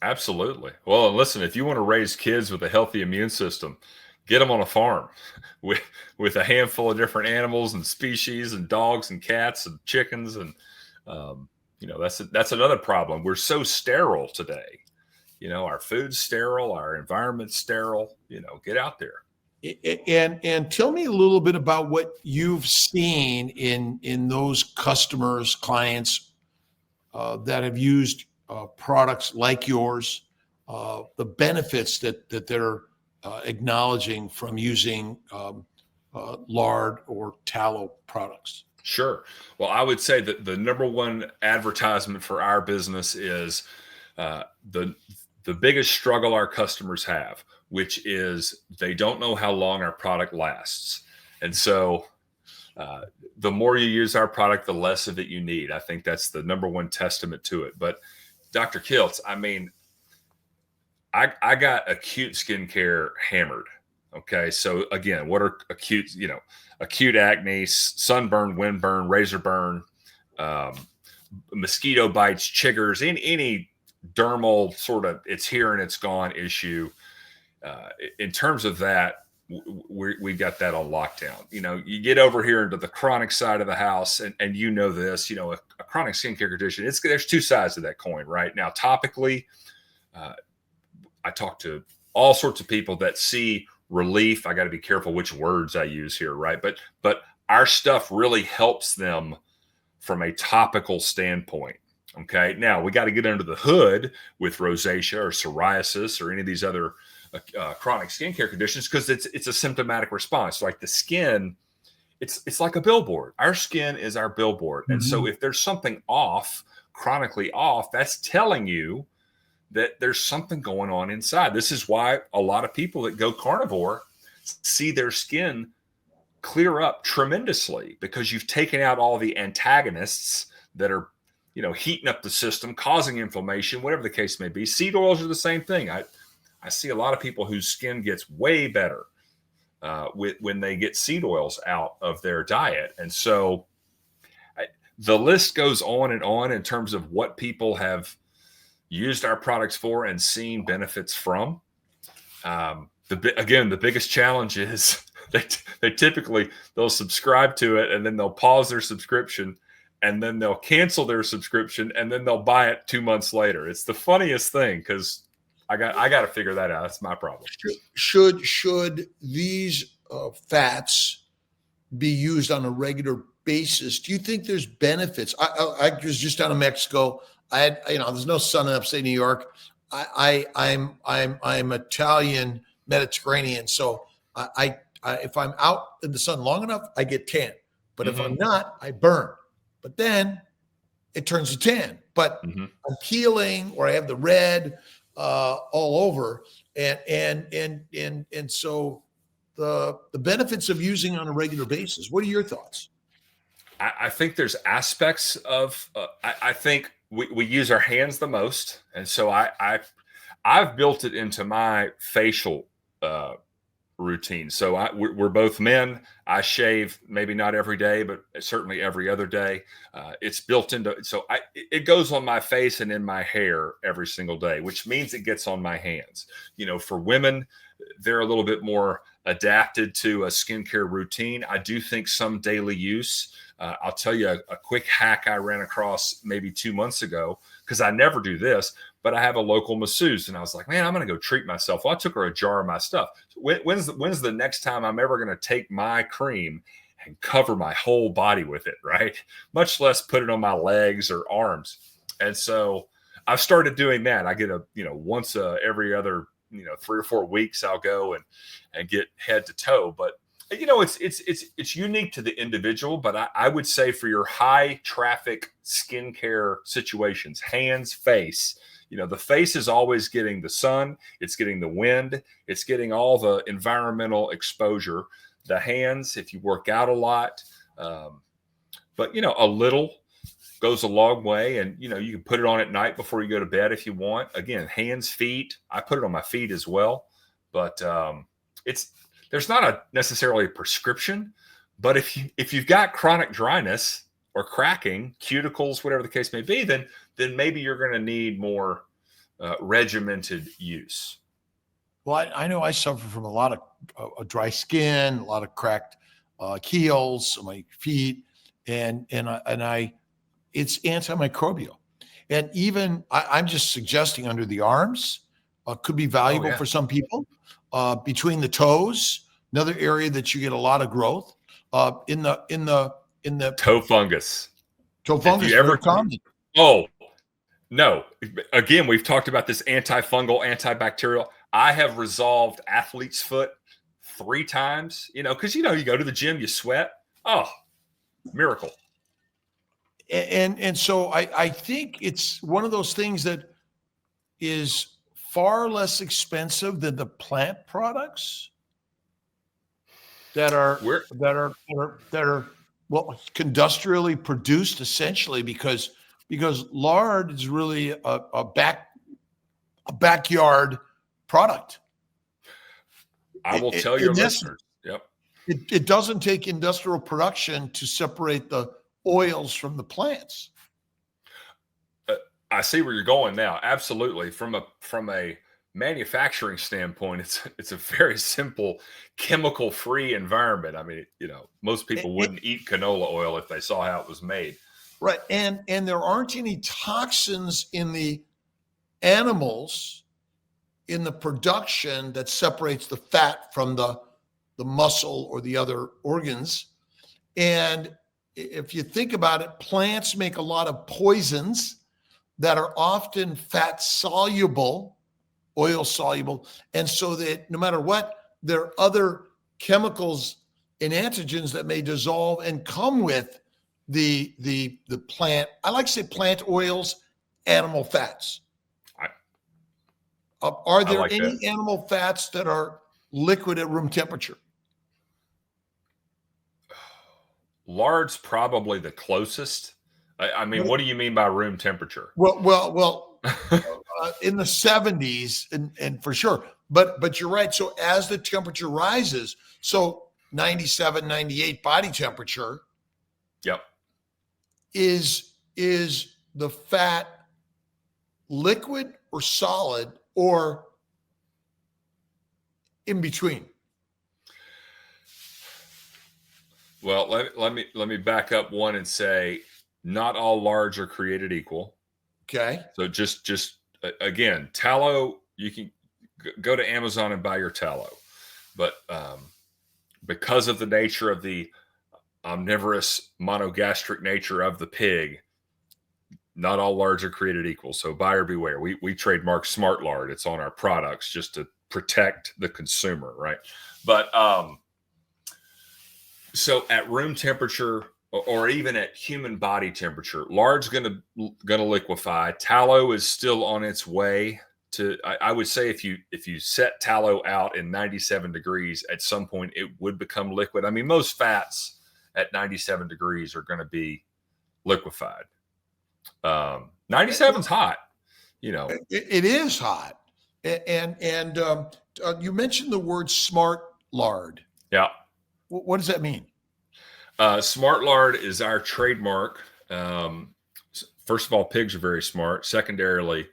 Absolutely. Well, and listen, if you want to raise kids with a healthy immune system, get them on a farm with a handful of different animals and species and dogs and cats and chickens. And, that's another problem. We're so sterile today. Our food's sterile, our environment's sterile, get out there. And tell me a little bit about what you've seen in those customers, clients that have used products like yours, the benefits that they're acknowledging from using lard or tallow products. Sure. Well, I would say that the number one advertisement for our business is the biggest struggle our customers have, which is they don't know how long our product lasts. And so the more you use our product, the less of it you need. I think that's the number one testament to it. But Dr. Kiltz, I mean, I got acute skincare hammered. Okay. So again, what are acute, acute acne, sunburn, windburn, razor burn, mosquito bites, chiggers, any dermal sort of it's here and it's gone issue. In terms of that, we've got that on lockdown. You get over here into the chronic side of the house, and this, a chronic skincare condition, there's two sides to that coin. Right now, topically, I talk to all sorts of people that see relief. I got to be careful which words I use here, right? But our stuff really helps them from a topical standpoint. Okay, now we got to get under the hood with rosacea or psoriasis or any of these other chronic skincare conditions, because it's a symptomatic response. Like the skin, it's like a billboard. Our skin is our billboard. And so if there's something off, chronically off, that's telling you that there's something going on inside. This is why a lot of people that go carnivore see their skin clear up tremendously, because you've taken out all the antagonists that are, heating up the system, causing inflammation, whatever the case may be. Seed oils are the same thing. I see a lot of people whose skin gets way better when they get seed oils out of their diet. And so the list goes on and on in terms of what people have used our products for and seen benefits from. The biggest challenge is they typically, they'll subscribe to it and then they'll pause their subscription and then they'll cancel their subscription and then they'll buy it 2 months later. It's the funniest thing, because I got to figure that out. That's my problem. Should these fats be used on a regular basis? Do you think there's benefits? I was just down in Mexico. I had, there's no sun in upstate New York. I'm Italian Mediterranean, so I if I'm out in the sun long enough, I get tan. But if I'm not, I burn. But then it turns to tan. But I'm peeling, or I have the red all over, and so the benefits of using on a regular basis. What are your thoughts? I think there's aspects of I think we use our hands the most, and so I've built it into my facial routine. So we're both men. I shave maybe not every day, but certainly every other day. It's built into, so it goes on my face and in my hair every single day, which means it gets on my hands. For women, they're a little bit more adapted to a skincare routine. I do think some daily use. I'll tell you a quick hack I ran across maybe 2 months ago, because I never do this, but I have a local masseuse, and I was like, man, I'm going to go treat myself. Well, I took her a jar of my stuff. When's the next time I'm ever going to take my cream and cover my whole body with it, right? Much less put it on my legs or arms. And so I've started doing that. I get once every other 3 or 4 weeks, I'll go and get head to toe. But it's unique to the individual. But I would say for your high traffic skincare situations, hands, face, the face is always getting the sun, it's getting the wind, it's getting all the environmental exposure. The hands, if you work out a lot, but a little goes a long way. And you can put it on at night before you go to bed if you want. Again, hands, feet. I put it on my feet as well. But there's not a necessarily a prescription, but if you've got chronic dryness or cracking, cuticles, whatever the case may be, then maybe you're going to need more regimented use. Well, I know I suffer from a lot of dry skin, a lot of cracked heels on my feet, and it's antimicrobial. And even I'm just suggesting under the arms could be valuable for some people. Between the toes, another area that you get a lot of growth. In the Toe fungus. Toe fungus, very common. Oh, no. Again, we've talked about this antifungal, antibacterial. I have resolved athlete's foot 3 times, because, you go to the gym, you sweat. Oh, miracle. And so I think it's one of those things that is far less expensive than the plant products that are well, industrially produced, essentially, because lard is really a backyard product. I will tell your listeners. Yep. It doesn't take industrial production to separate the oils from the plants. I see where you're going now. Absolutely. From a manufacturing standpoint, it's a very simple chemical-free environment. I mean, most people wouldn't eat canola oil if they saw how it was made. Right. And there aren't any toxins in the animals in the production that separates the fat from the muscle or the other organs. And if you think about it, plants make a lot of poisons that are often fat soluble, oil soluble. And so that no matter what, there are other chemicals and antigens that may dissolve and come with the plant. I like to say plant oils, animal fats. Are there like any that. animal fats that are liquid at room temperature? Lard's probably the closest. I mean, what do you mean by room temperature? Well, in the 70s, and for sure. But you're right. So as the temperature rises, so 97, 98 body temperature. Yep. Is the fat liquid or solid or in between? Well, let me back up one and say not all lards are created equal. Okay. So just again, tallow, you can go to Amazon and buy your tallow. But because of the nature of the omnivorous monogastric nature of the pig, not all lards are created equal. So buyer beware. We trademark Smart Lard. It's on our products just to protect the consumer, right? But so at room temperature or even at human body temperature, lard's gonna liquefy. Tallow is still on its way to. I would say if you set tallow out in 97 degrees, at some point it would become liquid. I mean, most fats at 97 degrees are going to be liquefied. 97's hot, It is hot. And you mentioned the word smart lard. Yeah. What does that mean? Smart Lard is our trademark. First of all, pigs are very smart. Secondarily,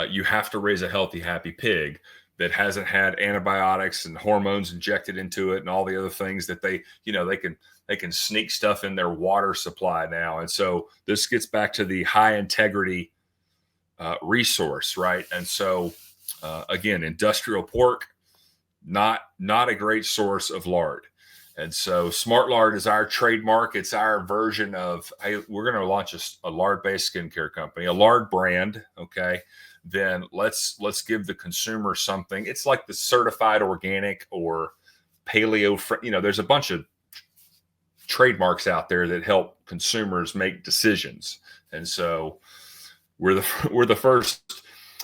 you have to raise a healthy, happy pig that hasn't had antibiotics and hormones injected into it and all the other things that they can sneak stuff in their water supply now. And so this gets back to the high integrity resource, right? And so again, industrial pork, not a great source of lard. And so Smart Lard is our trademark. It's our version of, hey, we're going to launch a lard-based skincare company, a lard brand. Okay. Then let's give the consumer something. It's like the certified organic or paleo, there's a bunch of trademarks out there that help consumers make decisions. And so we're the first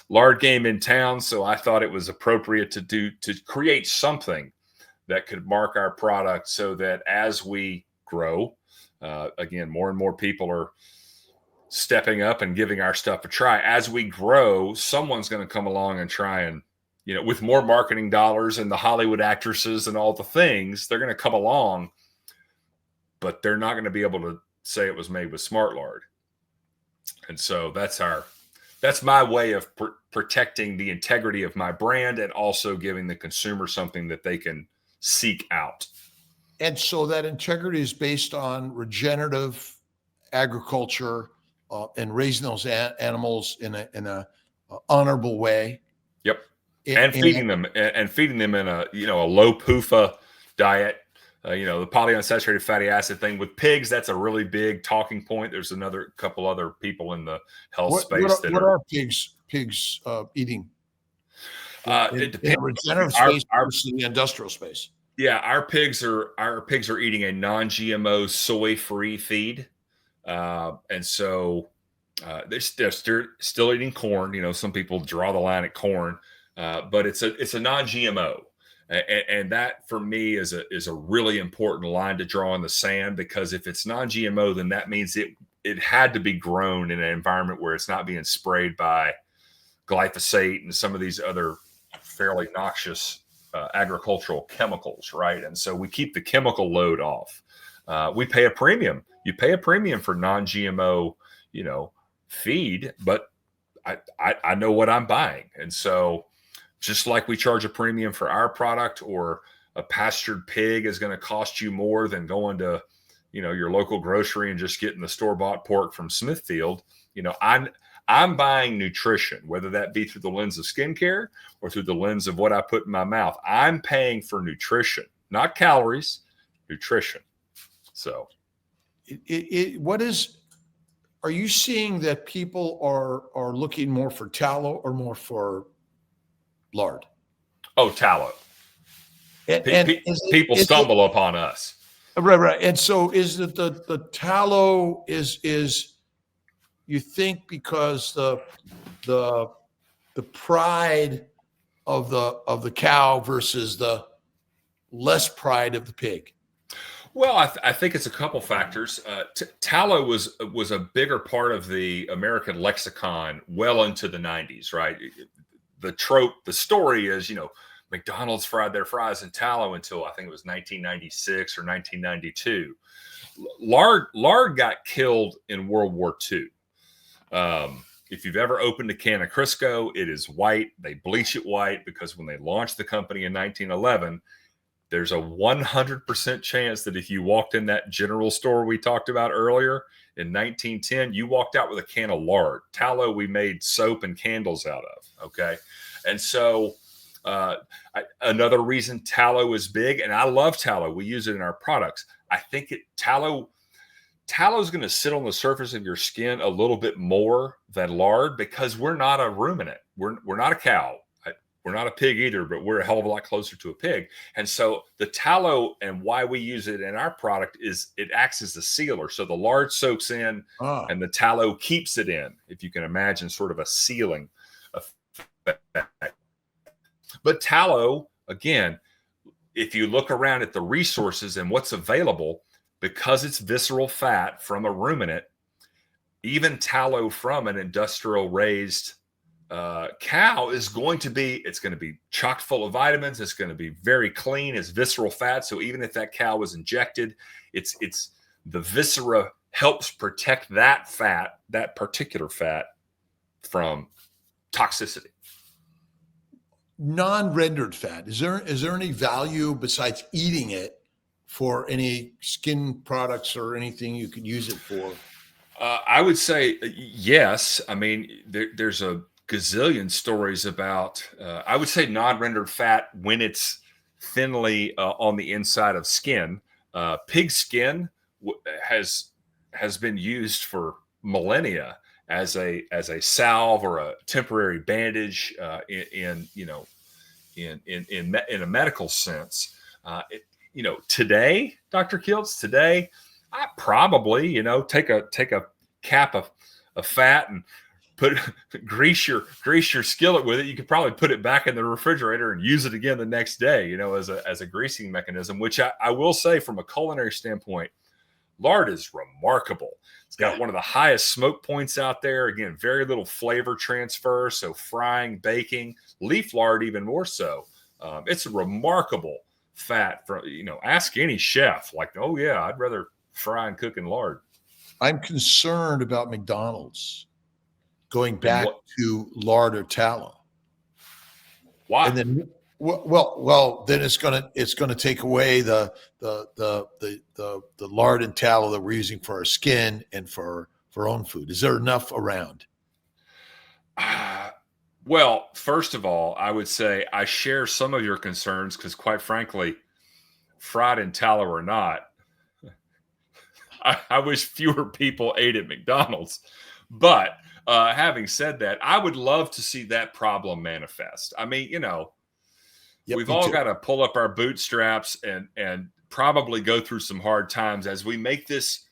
lard game in town. So I thought it was appropriate to create something that could mark our product so that as we grow, again, more and more people are stepping up and giving our stuff a try. As we grow, someone's going to come along and try and, with more marketing dollars and the Hollywood actresses and all the things, they're going to come along, but they're not going to be able to say it was made with smart lard. And so that's my way of protecting the integrity of my brand and also giving the consumer something that they can seek out. And so that integrity is based on regenerative agriculture and raising those animals in a honorable way. Yep. And feeding them in a low PUFA diet. The polyunsaturated fatty acid thing with pigs, that's a really big talking point. There's another couple other people in the health space. What are pigs eating? It depends. In regenerative space versus the industrial space. Yeah, our pigs are eating a non-GMO soy-free feed, and so they're still eating corn. Some people draw the line at corn, but it's a non-GMO. And that for me is a really important line to draw in the sand, because if it's non-GMO, then that means it had to be grown in an environment where it's not being sprayed by glyphosate and some of these other fairly noxious agricultural chemicals, right? And so we keep the chemical load off. We pay a premium. You pay a premium for non-GMO, feed, but I know what I'm buying, and so. Just like we charge a premium for our product, or a pastured pig is going to cost you more than going to, your local grocery and just getting the store-bought pork from Smithfield. I'm buying nutrition, whether that be through the lens of skincare or through the lens of what I put in my mouth. I'm paying for nutrition, not calories, nutrition. So are you seeing that people are looking more for tallow or more for lard? Oh, tallow. People stumble upon us. Right. And so is it the tallow is you think because the pride of the cow versus the less pride of the pig? Well, I think it's a couple factors. Tallow was a bigger part of the American lexicon well into the 90s, right? The story is, McDonald's fried their fries in tallow until I think it was 1996 or 1992. Lard got killed in World War II. If you've ever opened a can of Crisco, it is white. They bleach it white because when they launched the company in 1911, there's a 100% chance that if you walked in that general store we talked about earlier in 1910, you walked out with a can of lard. Tallow we made soap and candles out of, okay? And so another reason tallow is big, and I love tallow. We use it in our products. I think tallow is going to sit on the surface of your skin a little bit more than lard because we're not a ruminant. We're not a cow. We're not a pig either, but we're a hell of a lot closer to a pig. And so the tallow, and why we use it in our product, is it acts as a sealer. So the lard soaks in and the tallow keeps it in, if you can imagine sort of a sealing effect. But tallow, again, if you look around at the resources and what's available, because it's visceral fat from a ruminant, even tallow from an industrial raised cow is going to be chock full of vitamins. It's going to be very clean. It's visceral fat. So even if that cow was injected, it's the viscera helps protect that fat, that particular fat, from toxicity. Non-rendered fat. Is there any value besides eating it for any skin products or anything you could use it for? I would say yes. I mean, there's a gazillion stories about, I would say, non-rendered fat when it's thinly on the inside of skin. Pig skin has been used for millennia as a salve or a temporary bandage in a medical sense. Today, Dr. Kiltz, I probably take a cap of fat and grease your skillet with it. You could probably put it back in the refrigerator and use it again the next day, as a greasing mechanism, which I will say, from a culinary standpoint, lard is remarkable. It's got one of the highest smoke points out there. Again, very little flavor transfer. So frying, baking, leaf lard, even more so. It's a remarkable fat. For, ask any chef, like, oh yeah, I'd rather fry and cook in lard. I'm concerned about McDonald's going back to lard or tallow. Why? And then, well, then it's gonna take away the lard and tallow that we're using for our skin and for our own food. Is there enough around? Well, first of all, I would say I share some of your concerns because, quite frankly, fried in tallow or not, I wish fewer people ate at McDonald's. But having said that, I would love to see that problem manifest. I mean, we've all got to pull up our bootstraps and probably go through some hard times as we make this,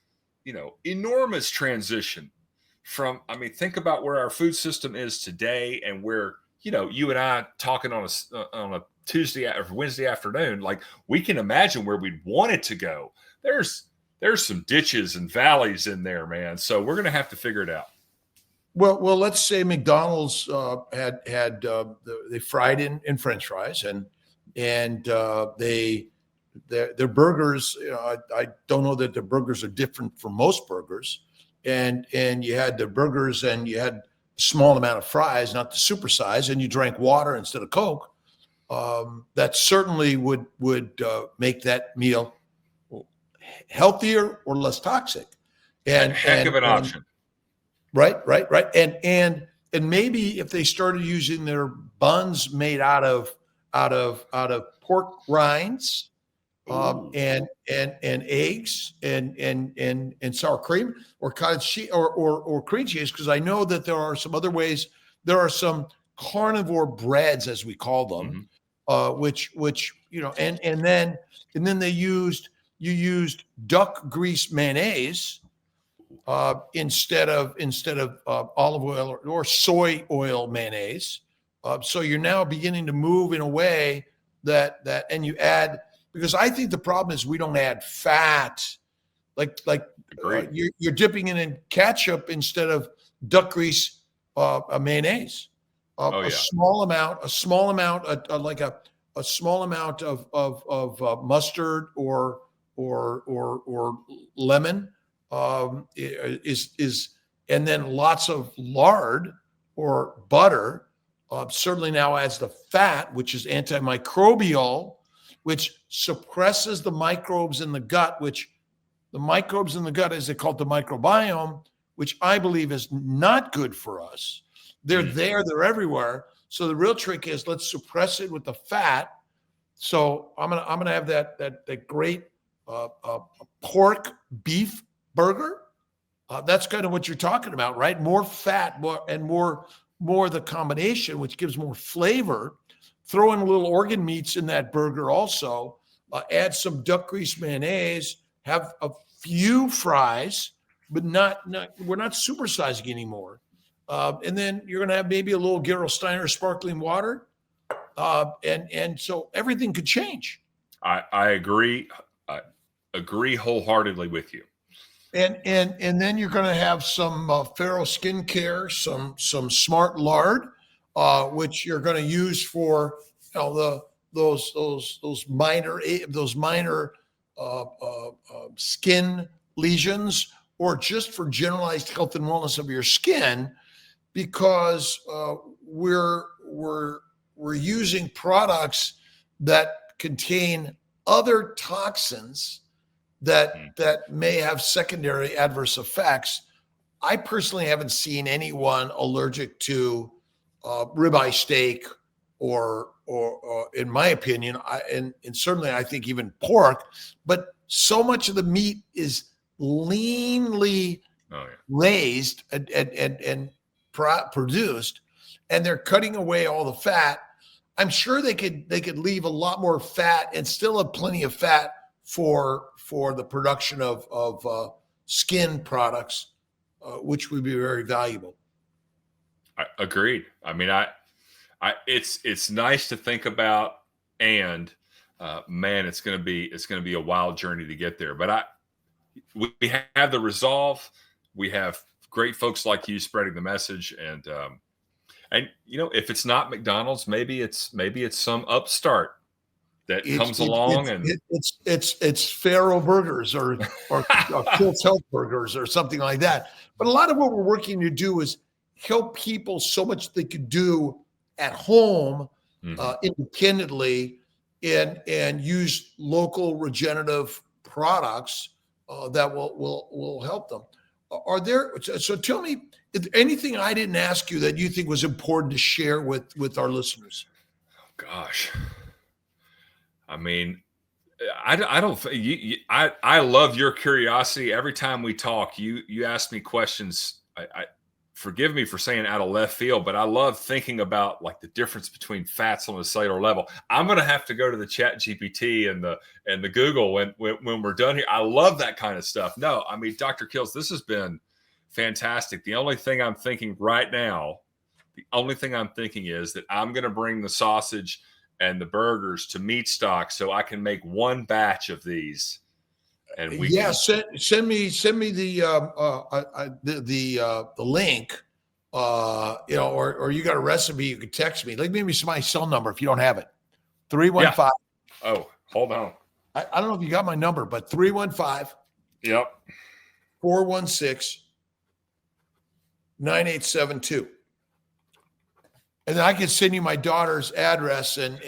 enormous transition from, think about where our food system is today and where, you and I talking on a Tuesday or Wednesday afternoon, like we can imagine where we'd want it to go. There's some ditches and valleys in there, man. So we're going to have to figure it out. Well, let's say McDonald's had they fried in French fries and their burgers. I don't know that their burgers are different from most burgers. And you had the burgers and you had a small amount of fries, not the super size, and you drank water instead of Coke. That certainly would make that meal healthier or less toxic. And heck of an option. Right. And maybe if they started using their buns made out of pork rinds, and eggs and sour cream or cottage cheese or cream cheese, because I know that there are some other ways. There are some carnivore breads, as we call them, which and then you used duck grease mayonnaise instead of olive oil or soy oil mayonnaise. So you're now beginning to move in a way that and you add, because I think the problem is we don't add fat, like you're dipping it in ketchup instead of duck grease, mayonnaise. A small amount of mustard or lemon is and then lots of lard or butter certainly now adds the fat, which is antimicrobial, which suppresses the microbes in the gut, which the microbes in the gut, as they call it, the microbiome, which I believe is not good for us. They're they're everywhere. So the real trick is let's suppress it with the fat. So I'm gonna have that great pork beef burger. That's kind of what you're talking about, right? More fat, more the combination, which gives more flavor. Throw in a little organ meats in that burger also. Add some duck grease mayonnaise. Have a few fries, but we're not supersizing anymore. And then you're going to have maybe a little Gerolsteiner sparkling water. And so everything could change. I agree. I agree wholeheartedly with you. And then you're going to have some Farrow Skincare, some smart lard, which you're going to use for those minor skin lesions, or just for generalized health and wellness of your skin, because we're using products that contain other toxins that may have secondary adverse effects. I personally haven't seen anyone allergic to ribeye steak or in my opinion, and certainly I think even pork, but so much of the meat is leanly raised and produced, and they're cutting away all the fat. I'm sure they could leave a lot more fat and still have plenty of fat for the production of skin products, which would be very valuable. Agreed. I mean, it's nice to think about, and man, it's going to be a wild journey to get there. But we have the resolve. We have great folks like you spreading the message, and if it's not McDonald's, maybe it's some upstart that comes along, and it's Farrow Burgers or Kiltz Health Burgers or something like that. But a lot of what we're working to do is help people so much they could do at home independently and use local regenerative products that will help them. So tell me, is there anything I didn't ask you that you think was important to share with our listeners? Gosh, I mean, I don't think I love your curiosity. Every time we talk, you ask me questions. I forgive me for saying out of left field, but I love thinking about like the difference between fats on a cellular level. I'm going to have to go to the Chat GPT and the Google when we're done here. I love that kind of stuff. No, I mean, Dr. Kiltz, this has been fantastic. The only thing I'm thinking right now, is that I'm going to bring the sausage and the burgers to Meat Stock so I can make one batch of these. And send me the link, or you got a recipe, you can text me. Like maybe it's my cell number if you don't have it. 315. Yeah. Oh, hold on. I don't know if you got my number, but 315. Yep. 416 9872. And then I can send you my daughter's address and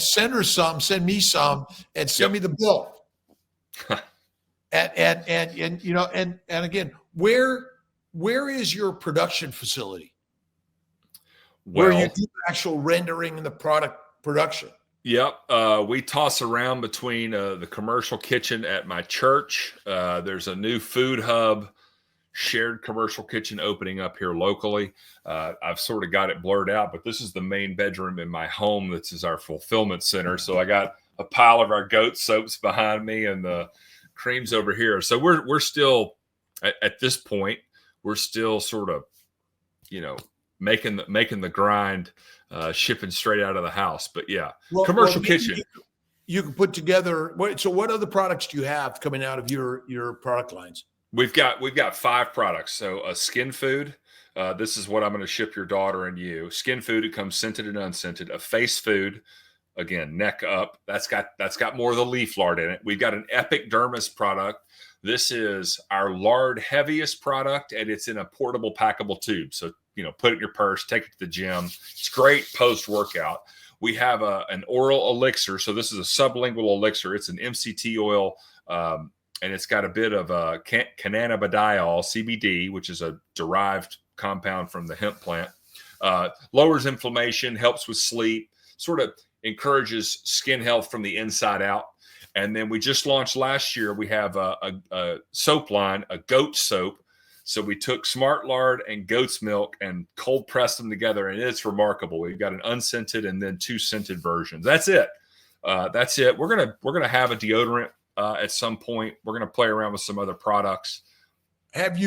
send her some, send me some, and send me the bill. and again, where is your production facility? Where you do actual rendering and the product production? Yep. We toss around between the commercial kitchen at my church. There's a new food hub, shared commercial kitchen opening up here locally. I've sort of got it blurred out, but this is the main bedroom in my home. This is our fulfillment center. So I got a pile of our goat soaps behind me and the creams over here. So we're still at this point, we're still sort of, making the grind, shipping straight out of the house. But yeah, commercial kitchen. You can put together. So what other products do you have coming out of your product lines? We've got 5 products. So a skin food. This is what I'm going to ship your daughter and you. Skin food. It comes scented and unscented. A face food. Again, neck up. That's got more of the leaf lard in it. We've got an Epic Dermis product. This is our lard heaviest product, and it's in a portable packable tube. So, put it in your purse, take it to the gym. It's great post-workout. We have an oral elixir. So this is a sublingual elixir. It's an MCT oil, and it's got a bit of cannabidiol, CBD, which is a derived compound from the hemp plant. Lowers inflammation, helps with sleep, sort of encourages skin health from the inside out. And then we just launched last year. We have a soap line, a goat soap. So we took smart lard and goat's milk and cold pressed them together, and it's remarkable. We've got an unscented and then 2 scented versions. That's it. We're gonna have a deodorant at some point. We're gonna play around with some other products. I think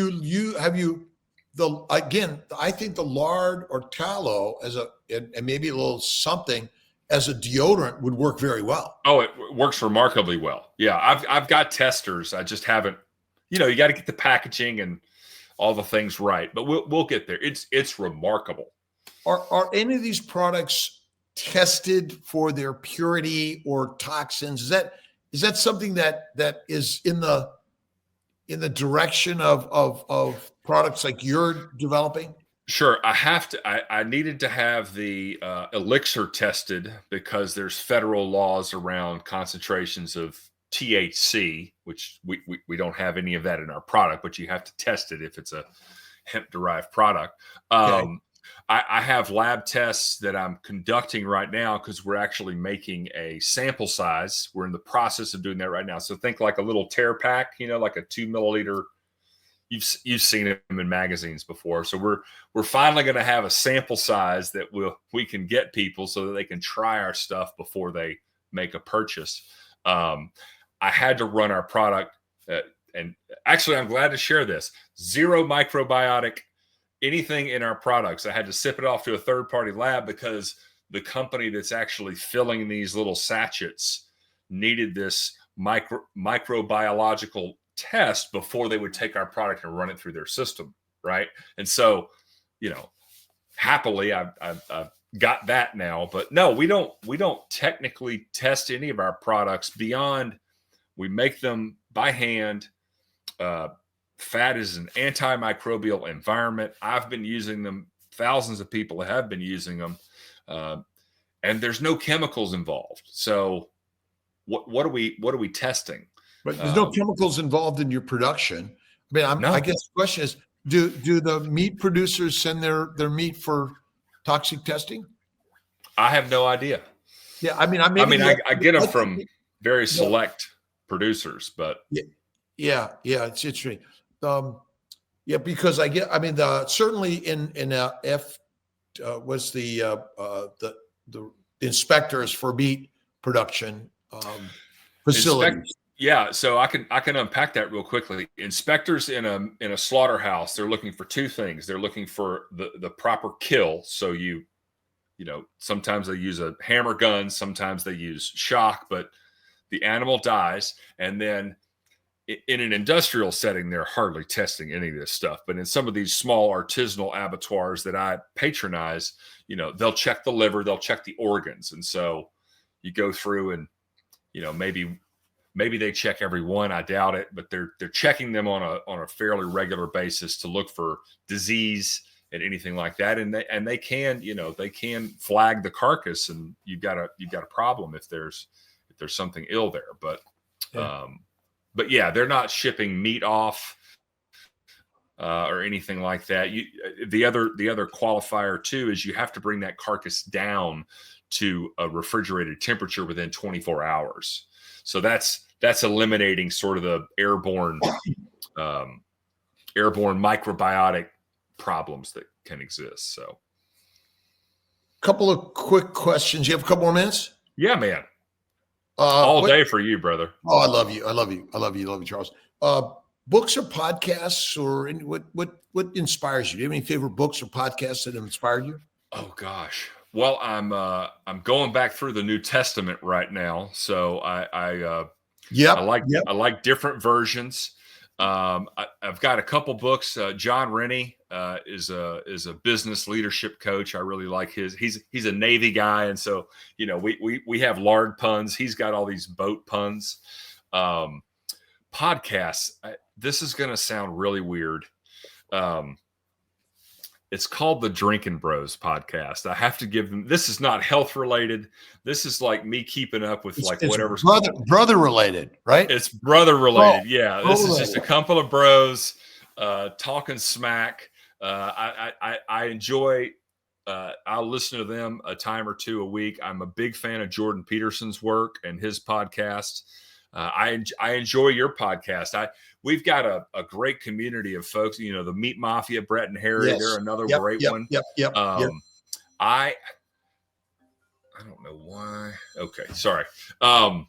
the lard or tallow and maybe a little something as a deodorant would work very well. Oh, it works remarkably well. Yeah, I've got testers. I just haven't. You got to get the packaging and all the things right, but we'll get there. It's remarkable. Are any of these products tested for their purity or toxins? Is that something that is in the direction of products like you're developing? Sure. I needed to have the elixir tested because there's federal laws around concentrations of THC, which we don't have any of that in our product, but you have to test it if it's a hemp derived product. Okay. I have lab tests that I'm conducting right now because we're actually making a sample size. We're in the process of doing that right now. So think like a little tear pack, like a 2 milliliter. You've seen them in magazines before. So we're finally going to have a sample size that we can get people so that they can try our stuff before they make a purchase. I had to run our product, and actually I'm glad to share this. 0 microbiotic anything in our products. I had to sip it off to a third-party lab because the company that's actually filling these little sachets needed this microbiological test before they would take our product and run it through their system, right? And so, happily, I've got that now. But no, we don't technically test any of our products beyond we make them by hand. Fat is an antimicrobial environment. I've been using them. Thousands of people have been using them, and there's no chemicals involved. So, what are we testing? But there's no chemicals involved in your production. I mean, I guess the question is, do the meat producers send their meat for toxic testing? I have no idea. Yeah, I get them from very select producers, but yeah, it's interesting. Because certainly in was the inspectors for meat production facilities. Yeah, so I can unpack that real quickly. Inspectors in a slaughterhouse, they're looking for two things. They're looking for the proper kill. So sometimes they use a hammer gun, sometimes they use shock, but the animal dies. And then in an industrial setting, they're hardly testing any of this stuff. But in some of these small artisanal abattoirs that I patronize, they'll check the liver, they'll check the organs. And so you go through and, maybe they check every one. I doubt it, but they're checking them on a fairly regular basis to look for disease and anything like that. And they can flag the carcass, and you've got a problem if there's something ill there. But yeah, they're not shipping meat off or anything like that. The other qualifier too is you have to bring that carcass down to a refrigerated temperature within 24 hours. So that's eliminating sort of the airborne microbiotic problems that can exist. So, couple of quick questions. You have a couple more minutes? Yeah, man. All day for you, brother. Oh, I love you. I love you, Charles. Books or podcasts, or what inspires you? Do you have any favorite books or podcasts that have inspired you? Oh gosh. Well, I'm going back through the New Testament right now, so I like different versions. I've got a couple books. John Rennie is a business leadership coach. I really like his. He's a Navy guy, and so we have lard puns. He's got all these boat puns. Podcasts. This is going to sound really weird. It's called the Drinking Bros podcast. I have to give them. This is not health related. This is like me keeping up with whatever's brother related, right? It's brother related. Yeah, this is related. just a couple of bros talking smack. I enjoy. I'll listen to them a time or two a week. I'm a big fan of Jordan Peterson's work and his podcast. I enjoy your podcast. We've got a great community of folks, the Meat Mafia, Brett and Harry. Yes. They're another great one. Yep. I don't know why. Okay. Sorry. Phil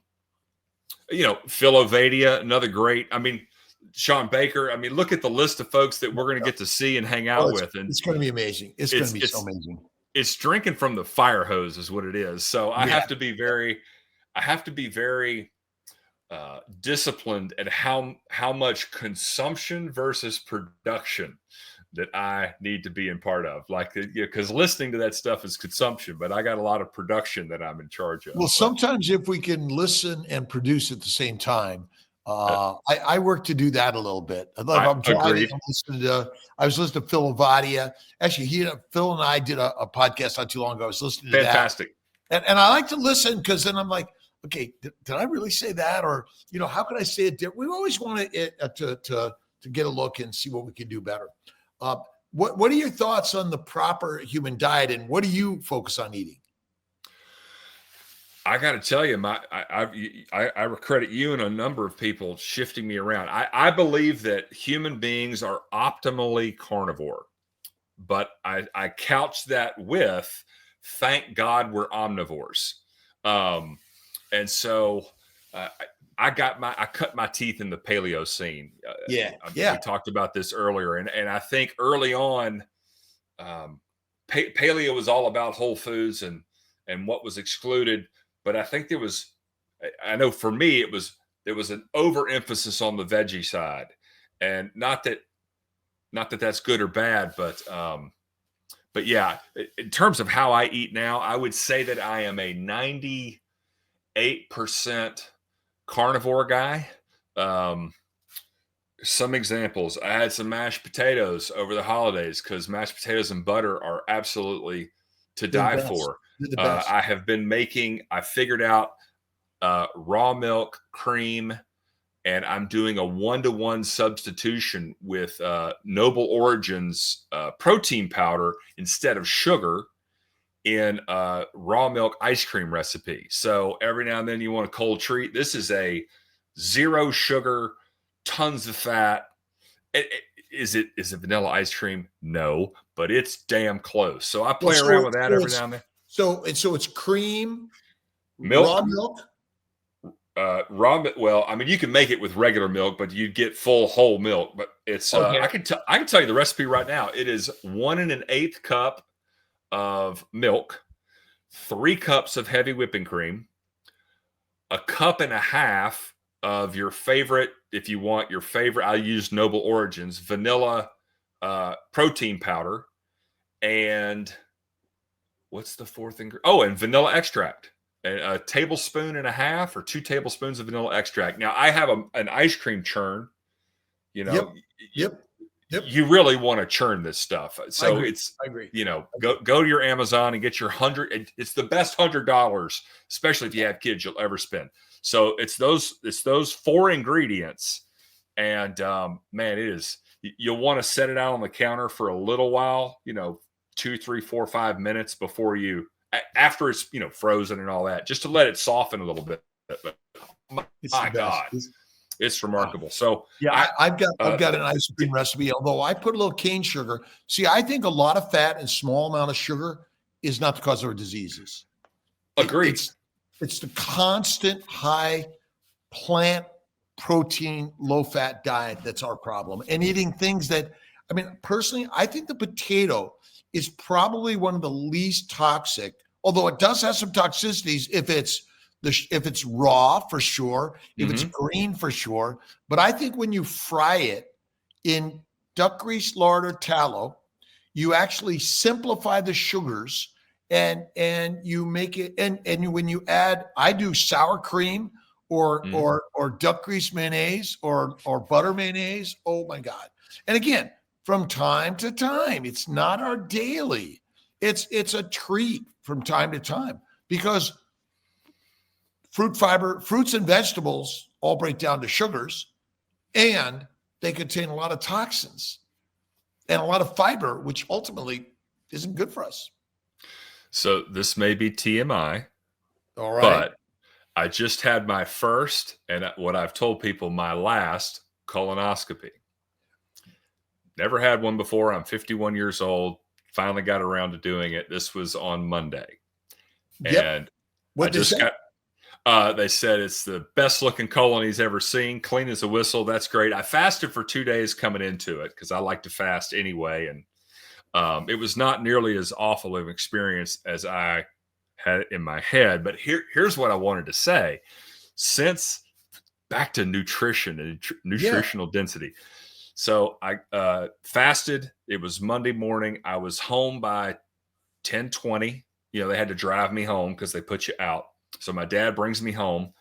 Ovadia, another great, Sean Baker. Look at the list of folks that we're going to get to see and hang out with. And it's going to be amazing. It's going to be so amazing. It's drinking from the fire hose is what it is. So I have to be very disciplined at how much consumption versus production that I need to be in part of. Because listening to that stuff is consumption, but I got a lot of production that I'm in charge of. Well, sometimes if we can listen and produce at the same time, I work to do that a little bit. I'm driving. I was listening to Phil Ovadia. Actually, Phil and I did a podcast not too long ago. I was listening to Fantastic. that. And I like to listen because then I'm like, okay, did I really say that? Or, how can I say it different? We always want to get a look and see what we can do better. What are your thoughts on the proper human diet, and what do you focus on eating? I got to tell you, I credit you and a number of people shifting me around. I believe that human beings are optimally carnivore, but I couch that with, thank God we're omnivores. And so I cut my teeth in the paleo scene. We talked about this earlier. And I think early on, paleo was all about whole foods and what was excluded. But I think I know for me, it was there was an overemphasis on the veggie side, and not that that's good or bad, but yeah, in terms of how I eat now, I would say that I am a 98% carnivore guy. Some examples: I had some mashed potatoes over the holidays because mashed potatoes and butter are absolutely to die for. I have been making. I figured out raw milk, cream, and I'm doing a 1-to-1 substitution with Noble Origins protein powder instead of sugar in raw milk ice cream recipe. So every now and then you want a cold treat. This is a 0 sugar, tons of fat. Is it vanilla ice cream? No, but it's damn close. So I play around with that every now and then. So it's cream, milk, raw milk. Well, I mean, you can make it with regular milk, but you get full whole milk. But it's Okay. I can tell you the recipe right now. It is 1 1/8 cup of milk, 3 cups of heavy whipping cream, 1.5 cups of your favorite. If you want your favorite, I use Noble Origins vanilla protein powder, and what's the fourth ingredient? Oh, and vanilla extract. A tablespoon and a half or 2 tablespoons of vanilla extract. Now I have an ice cream churn. You know, Yep. You really want to churn this stuff. So I agree. You know, go to your Amazon and get your $100. It's the best $100, especially if you have kids, you'll ever spend. So it's those 4 ingredients, and man, it is. You'll want to set it out on the counter for a little while. You know, 2, 3, 4, 5 minutes before you. After it's frozen and all that, just to let it soften a little bit. But my God, it's remarkable. So yeah, I've got an ice cream recipe. Although I put a little cane sugar. See, I think a lot of fat and small amount of sugar is not the cause of our diseases. Agreed. It's the constant high plant protein, low fat diet that's our problem. And eating things that, I mean, personally, I think the potato is probably one of the least toxic. Although it does have some toxicities if it's raw, for sure, if it's green, for sure. But I think when you fry it in duck grease, lard, or tallow, you actually simplify the sugars and you make it. And when you add, I do sour cream or duck grease mayonnaise or butter mayonnaise. Oh my God! And again, from time to time, it's not our daily. It's a treat from time to time, because fruits and vegetables all break down to sugars, and they contain a lot of toxins and a lot of fiber, which ultimately isn't good for us. So this may be TMI, All right. but I just had my first, and what I've told people, my last colonoscopy. Never had one before. I'm 51 years old. Finally got around to doing it. This was on Monday. Yep. And What they say? They said it's the best looking colon he's ever seen. Clean as a whistle. That's great. I fasted for 2 days coming into it because I like to fast anyway. And it was not nearly as awful of an experience as I had in my head. But here's what I wanted to say. Since back to nutrition and nutritional density. So I fasted. It was Monday morning. I was home by 10:20. They had to drive me home because they put you out. So my dad brings me home.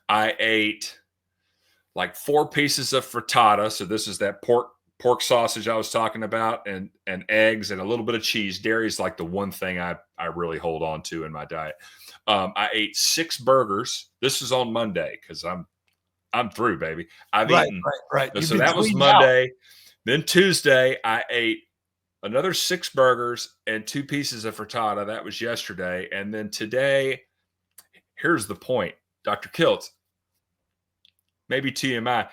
I ate like 4 pieces of frittata. So this is that pork sausage I was talking about, and eggs and a little bit of cheese. Dairy is like the one thing I really hold on to in my diet. I ate 6 burgers. This is on Monday because I'm through, baby. I've eaten. Right. So that was Monday. Then Tuesday, I ate another 6 burgers and 2 pieces of frittata. That was yesterday. And then today, here's the point, Dr. Kiltz, maybe TMI,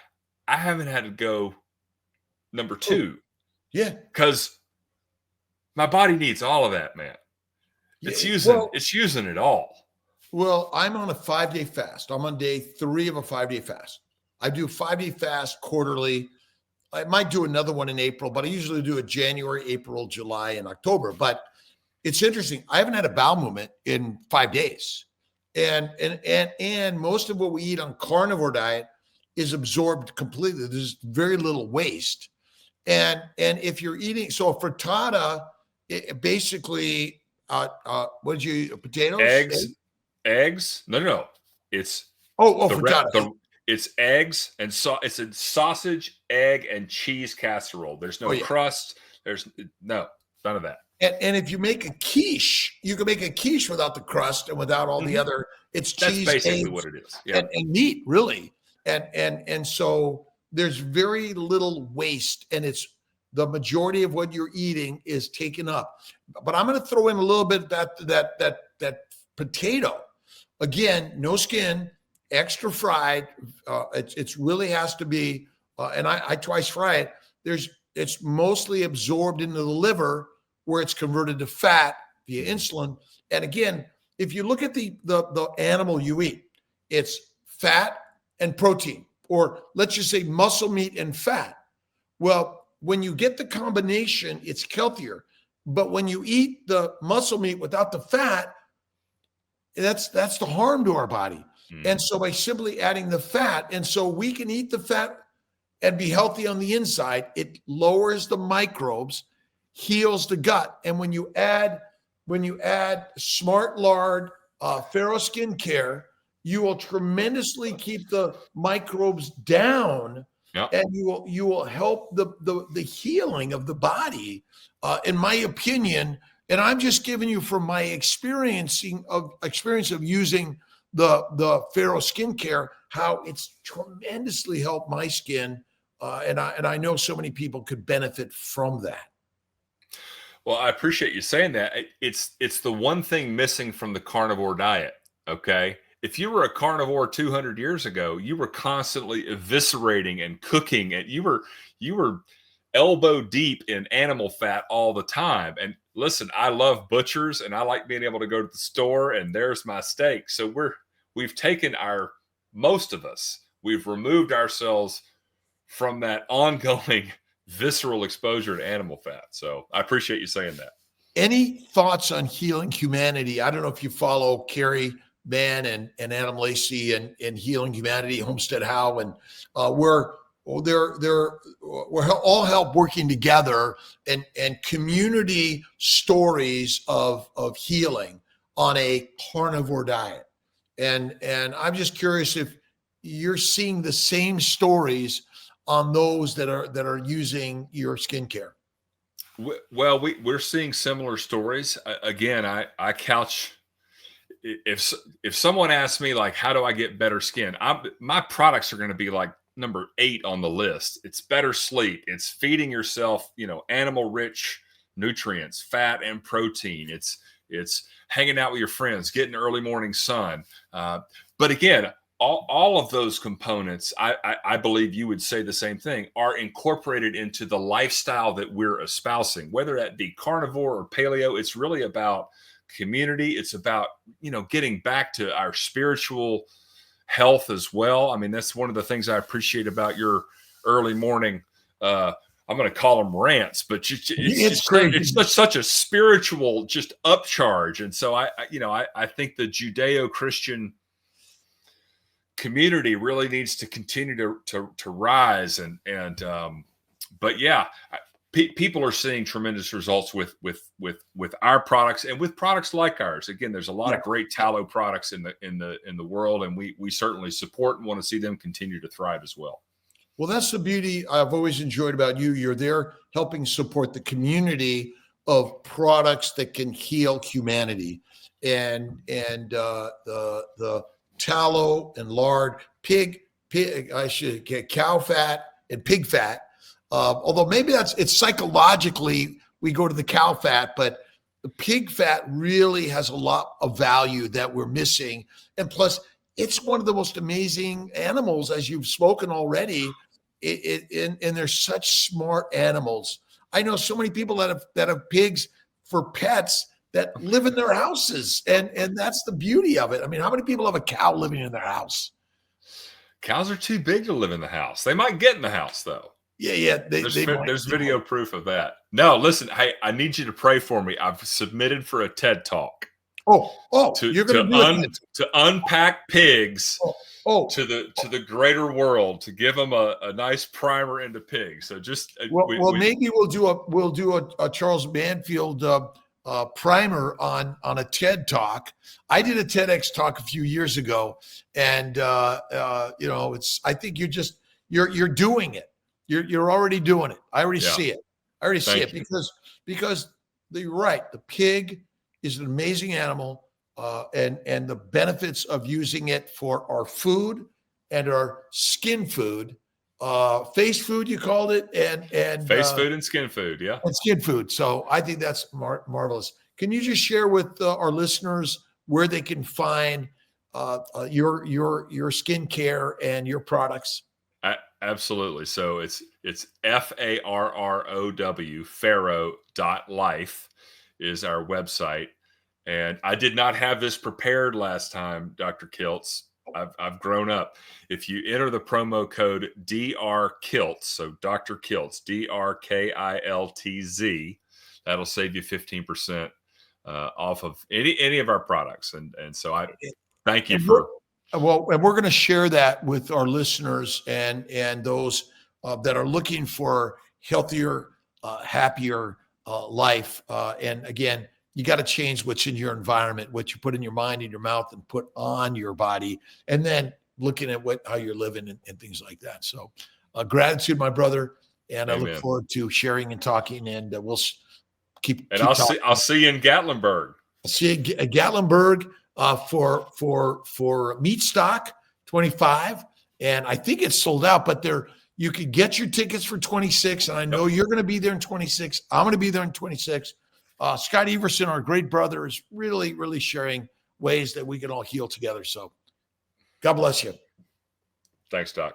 I haven't had to go number 2. Yeah. Because my body needs all of that, man. It's using it all. Well, I'm on a 5-day fast. I'm on day 3 of a 5-day fast. I do a 5-day fast quarterly. I might do another one in April, but I usually do a January, April, July, and October. But it's interesting. I haven't had a bowel movement in 5 days. And most of what we eat on carnivore diet, is absorbed completely. There's very little waste. And if you're eating, so a frittata, basically, what did you, potatoes? Eggs. No. It's frittata. It's eggs and it's a sausage, egg, and cheese casserole. There's no crust. There's none of that. And if you make a quiche, you can make a quiche without the crust and without all the other. It's cheese. That's basically eggs, what it is. Yeah. and meat, really. And so there's very little waste, and it's the majority of what you're eating is taken up. But I'm going to throw in a little bit that potato. Again, no skin, extra fried. It's really has to be, and I twice fry it. It's mostly absorbed into the liver, where it's converted to fat via insulin. And again, if you look at the animal you eat, it's fat and protein, or let's just say muscle meat and fat. Well, when you get the combination, it's healthier. But when you eat the muscle meat without the fat, that's the harm to our body. And so by simply adding the fat, and so we can eat the fat and be healthy on the inside, it lowers the microbes, heals the gut. And when you add Smart Lard, Farrow Skincare, you will tremendously keep the microbes down, and you will help the healing of the body, in my opinion. And I'm just giving you from my experience of using the Farrow Skincare, how it's tremendously helped my skin, and I know so many people could benefit from that. Well, I appreciate you saying that. It's the one thing missing from the carnivore diet. Okay. If you were a carnivore 200 years ago, you were constantly eviscerating and cooking, and you were elbow deep in animal fat all the time. And listen, I love butchers, and I like being able to go to the store and there's my steak. So we've taken most of us, we've removed ourselves from that ongoing visceral exposure to animal fat. So I appreciate you saying that. Any thoughts on healing humanity? I don't know if you follow Carrie Mann and Adam Lacey and Healing Humanity, Homestead How, and we're all help working together and community stories of healing on a carnivore diet. And I'm just curious if you're seeing the same stories on those that are using your skincare. Well, we're seeing similar stories. Again, I couch, if someone asks me, like, how do I get better skin? My products are going to be like number 8 on the list. It's better sleep. It's feeding yourself, animal rich nutrients, fat and protein. It's hanging out with your friends, getting early morning sun. But again, all of those components, I believe you would say the same thing, are incorporated into the lifestyle that we're espousing, whether that be carnivore or paleo. It's really about community. It's about, getting back to our spiritual health as well. I mean, that's one of the things I appreciate about your early morning, I'm going to call them rants, but it's such a spiritual just upcharge. And so I think the Judeo-Christian community really needs to continue to rise, but yeah, people are seeing tremendous results with our products and with products like ours. Again, there's a lot of great tallow products in the world, and we certainly support and want to see them continue to thrive as well. Well, that's the beauty I've always enjoyed about you. You're there helping support the community of products that can heal humanity, and the tallow and lard, cow fat and pig fat. Although maybe it's psychologically we go to the cow fat, but the pig fat really has a lot of value that we're missing. And plus, it's one of the most amazing animals, as you've spoken already. And they're such smart animals. I know so many people that have pigs for pets that live in their houses, and that's the beauty of it. I mean, how many people have a cow living in their house? Cows are too big to live in the house. They might get in the house though. Yeah. There's video proof of that. No, listen, hey, I need you to pray for me. I've submitted for a TED Talk. You're going to unpack pigs Oh, to the greater world to give them a nice primer into pigs. So just maybe we'll do a Charles Manfield primer on a TED talk. I did a TEDx talk a few years ago, and I think you're doing it. You're already doing it. I already see it. Because you're right. The pig is an amazing animal, and the benefits of using it for our food and our skin food, face food, you called it, and face food and skin food. Yeah. And skin food. So I think that's marvelous. Can you just share with our listeners where they can find your skincare and your products? Absolutely. So it's FARROW, Farrow.life is our website. And I did not have this prepared last time, Dr. Kiltz. I've grown up. If you enter the promo code DRKiltz, so Dr. Kiltz, DRKILTZ, that'll save you 15% off of any of our products. And so I thank you for. Well, and we're going to share that with our listeners and those that are looking for healthier, happier life. And again, you got to change what's in your environment, what you put in your mind, in your mouth, and put on your body, and then looking at how you're living and things like that. So gratitude, my brother. And Amen. I look forward to sharing and talking, and we'll keep talking. I'll see you in Gatlinburg. I'll see you in Gatlinburg for Meat Stock 25. And I think it's sold out, but you can get your tickets for 26. And I know you're going to be there in 26. I'm going to be there in 26. Scott Everson, our great brother, is really, really sharing ways that we can all heal together. So God bless you. Thanks, Doc.